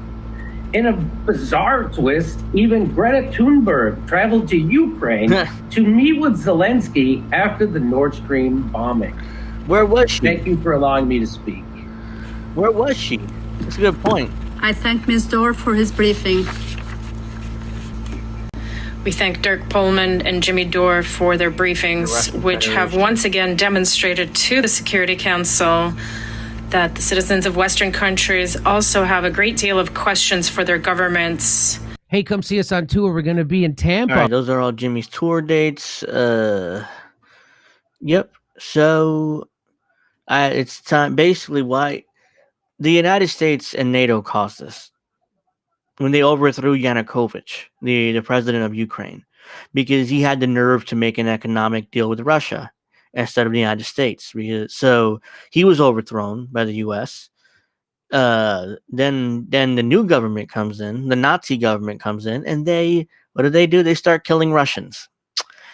In a bizarre twist, even Greta Thunberg traveled to Ukraine to meet with Zelensky after the Nord Stream bombing.
Where was she?
Thank you for allowing me to speak.
Where was she? That's a good point.
I thank Ms. Dorr for his briefing.
We thank Dirk Pullman and Jimmy Dore for their briefings, which have once again demonstrated to the Security Council that the citizens of Western countries also have a great deal of questions for their governments.
Hey, come see us on tour. We're going to be in Tampa.
All right, those are all Jimmy's tour dates. Yep. So it's time. Basically, why the United States and NATO caused this when they overthrew Yanukovych, the president of Ukraine, because he had the nerve to make an economic deal with Russia instead of the United States. So he was overthrown by the U.S. Then the new government comes in, the Nazi government comes in, and what do? They start killing Russians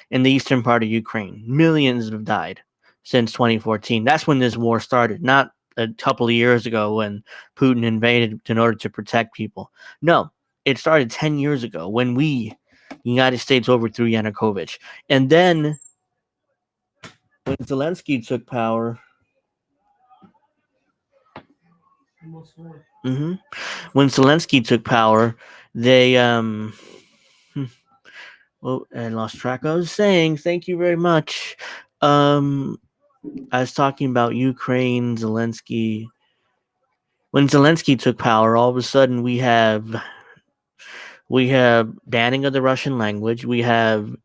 in the eastern part of Ukraine. Millions have died since 2014. That's when this war started, not a couple of years ago when Putin invaded in order to protect people. No, it started 10 years ago when the United States overthrew Yanukovych. And then when Zelensky took power, when Zelensky took power, they well, I lost track. I was saying, thank you very much. I was talking about Ukraine, Zelensky. When Zelensky took power, all of a sudden we have banning of the Russian language. We have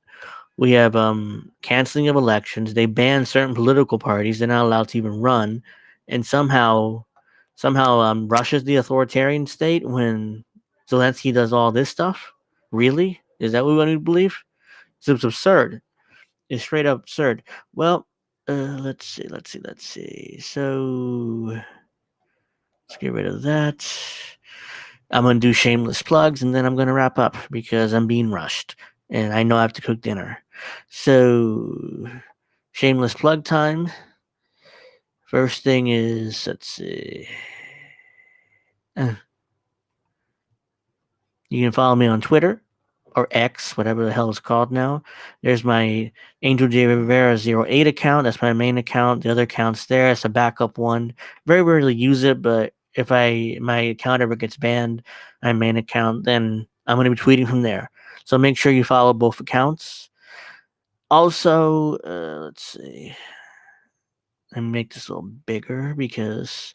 canceling of elections. They ban certain political parties. They're not allowed to even run. And somehow somehow Russia's the authoritarian state when Zelensky does all this stuff? Really? Is that what we want to believe? It's absurd. It's straight up absurd. Well, let's see. So let's get rid of that. I'm gonna do shameless plugs and then I'm gonna wrap up because I'm being rushed and I know I have to cook dinner. So shameless plug time. First thing is, let's see. You can follow me on Twitter or X, whatever the hell it's called now. There's my Angel J Rivera 08 account. That's my main account. The other account's there. It's a backup one. Very rarely use it, but if my account ever gets banned, my main account, then I'm going to be tweeting from there. So make sure you follow both accounts. Also, let's see. Let me make this a little bigger because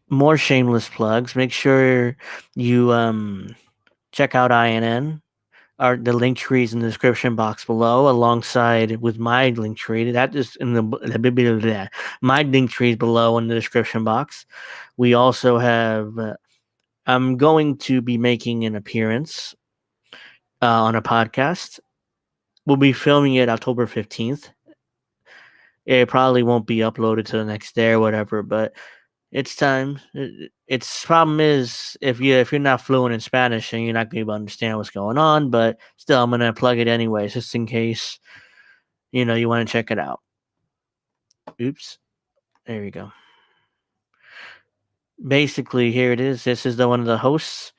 more shameless plugs. Make sure you check out INN. The link tree is in the description box below, alongside with my link tree. That is in the my link tree is below in the description box. We also have. I'm going to be making an appearance on a podcast. We'll be filming it October 15th. It probably won't be uploaded to the next day or whatever, but it's time. Its problem is if you're not fluent in Spanish and you're not going to understand what's going on, but still I'm gonna plug it anyways, just in case you want to check it out. Oops, there we go. Basically, here it is. This is one of the hosts.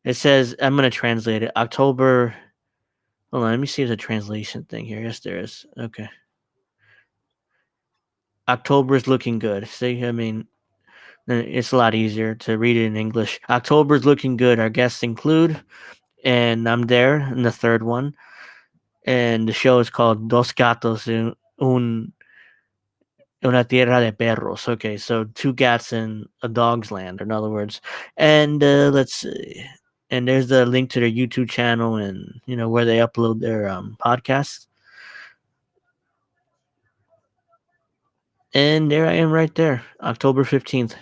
It says I'm gonna translate it. October. Hold on, let me see if there's a translation thing here. Yes, there is. Okay. October is looking good. See, I mean, it's a lot easier to read it in English. October is looking good. Our guests include, and I'm there in the third one. And the show is called Dos Gatos en una tierra de perros. Okay, so two cats in a dog's land, in other words. And let's see. And there's the link to their YouTube channel and where they upload their podcasts. And there I am right there, October 15th.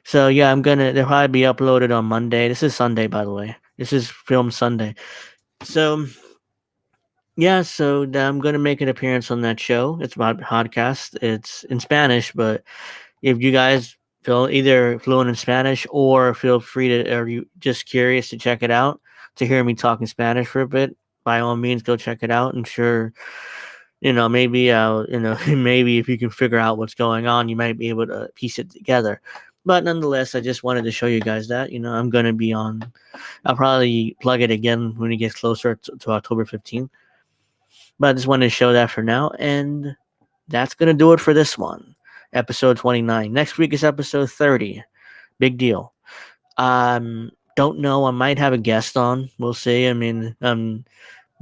So yeah, they'll probably be uploaded on Monday. This is Sunday, by the way. This is filmed Sunday. So yeah, so I'm gonna make an appearance on that show. It's about podcast. It's in Spanish, but if you guys feel either fluent in Spanish or feel free to, or you just curious to check it out, to hear me talking Spanish for a bit, by all means, go check it out. I'm sure, maybe maybe if you can figure out what's going on, you might be able to piece it together. But nonetheless, I just wanted to show you guys that, I'm going to be on. I'll probably plug it again when it gets closer to October 15th. But I just wanted to show that for now. And that's going to do it for this one. Episode 29. Next week is episode 30. Big deal. Don't know. I might have a guest on. We'll see. I mean,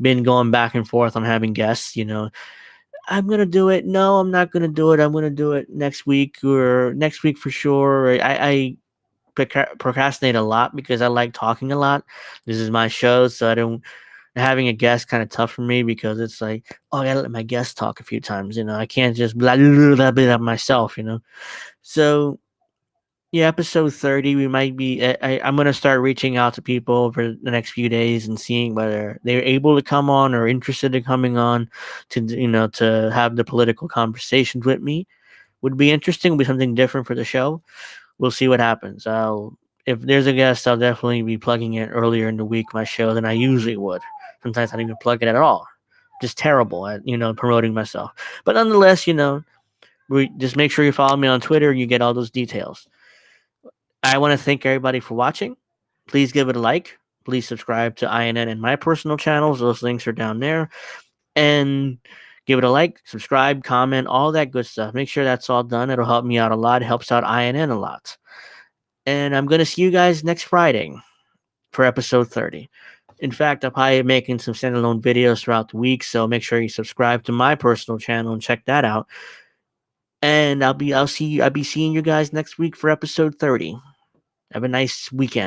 been going back and forth on having guests, I'm going to do it. No, I'm not going to do it. I'm going to do it next week or next week for sure. I procrastinate a lot because I like talking a lot. This is my show, so I don't. Having a guest kind of tough for me because it's like, oh, I gotta let my guest talk a few times. I can't just blah blah blah myself. So yeah, episode 30, we might be. I'm gonna start reaching out to people over the next few days and seeing whether they're able to come on or interested in coming on to to have the political conversations with me. Would be interesting. Would be something different for the show. We'll see what happens. If there's a guest, I'll definitely be plugging it earlier in the week, my show, than I usually would. Sometimes I don't even plug it at all. Just terrible at, promoting myself. But nonetheless, we just make sure you follow me on Twitter and you get all those details. I want to thank everybody for watching. Please give it a like. Please subscribe to INN and my personal channels. Those links are down there. And give it a like, subscribe, comment, all that good stuff. Make sure that's all done. It'll help me out a lot. It helps out INN a lot. And I'm going to see you guys next Friday for episode 30. In fact, I'll probably be making some standalone videos throughout the week, so make sure you subscribe to my personal channel and check that out. And I'll be seeing you guys next week for episode 30. Have a nice weekend.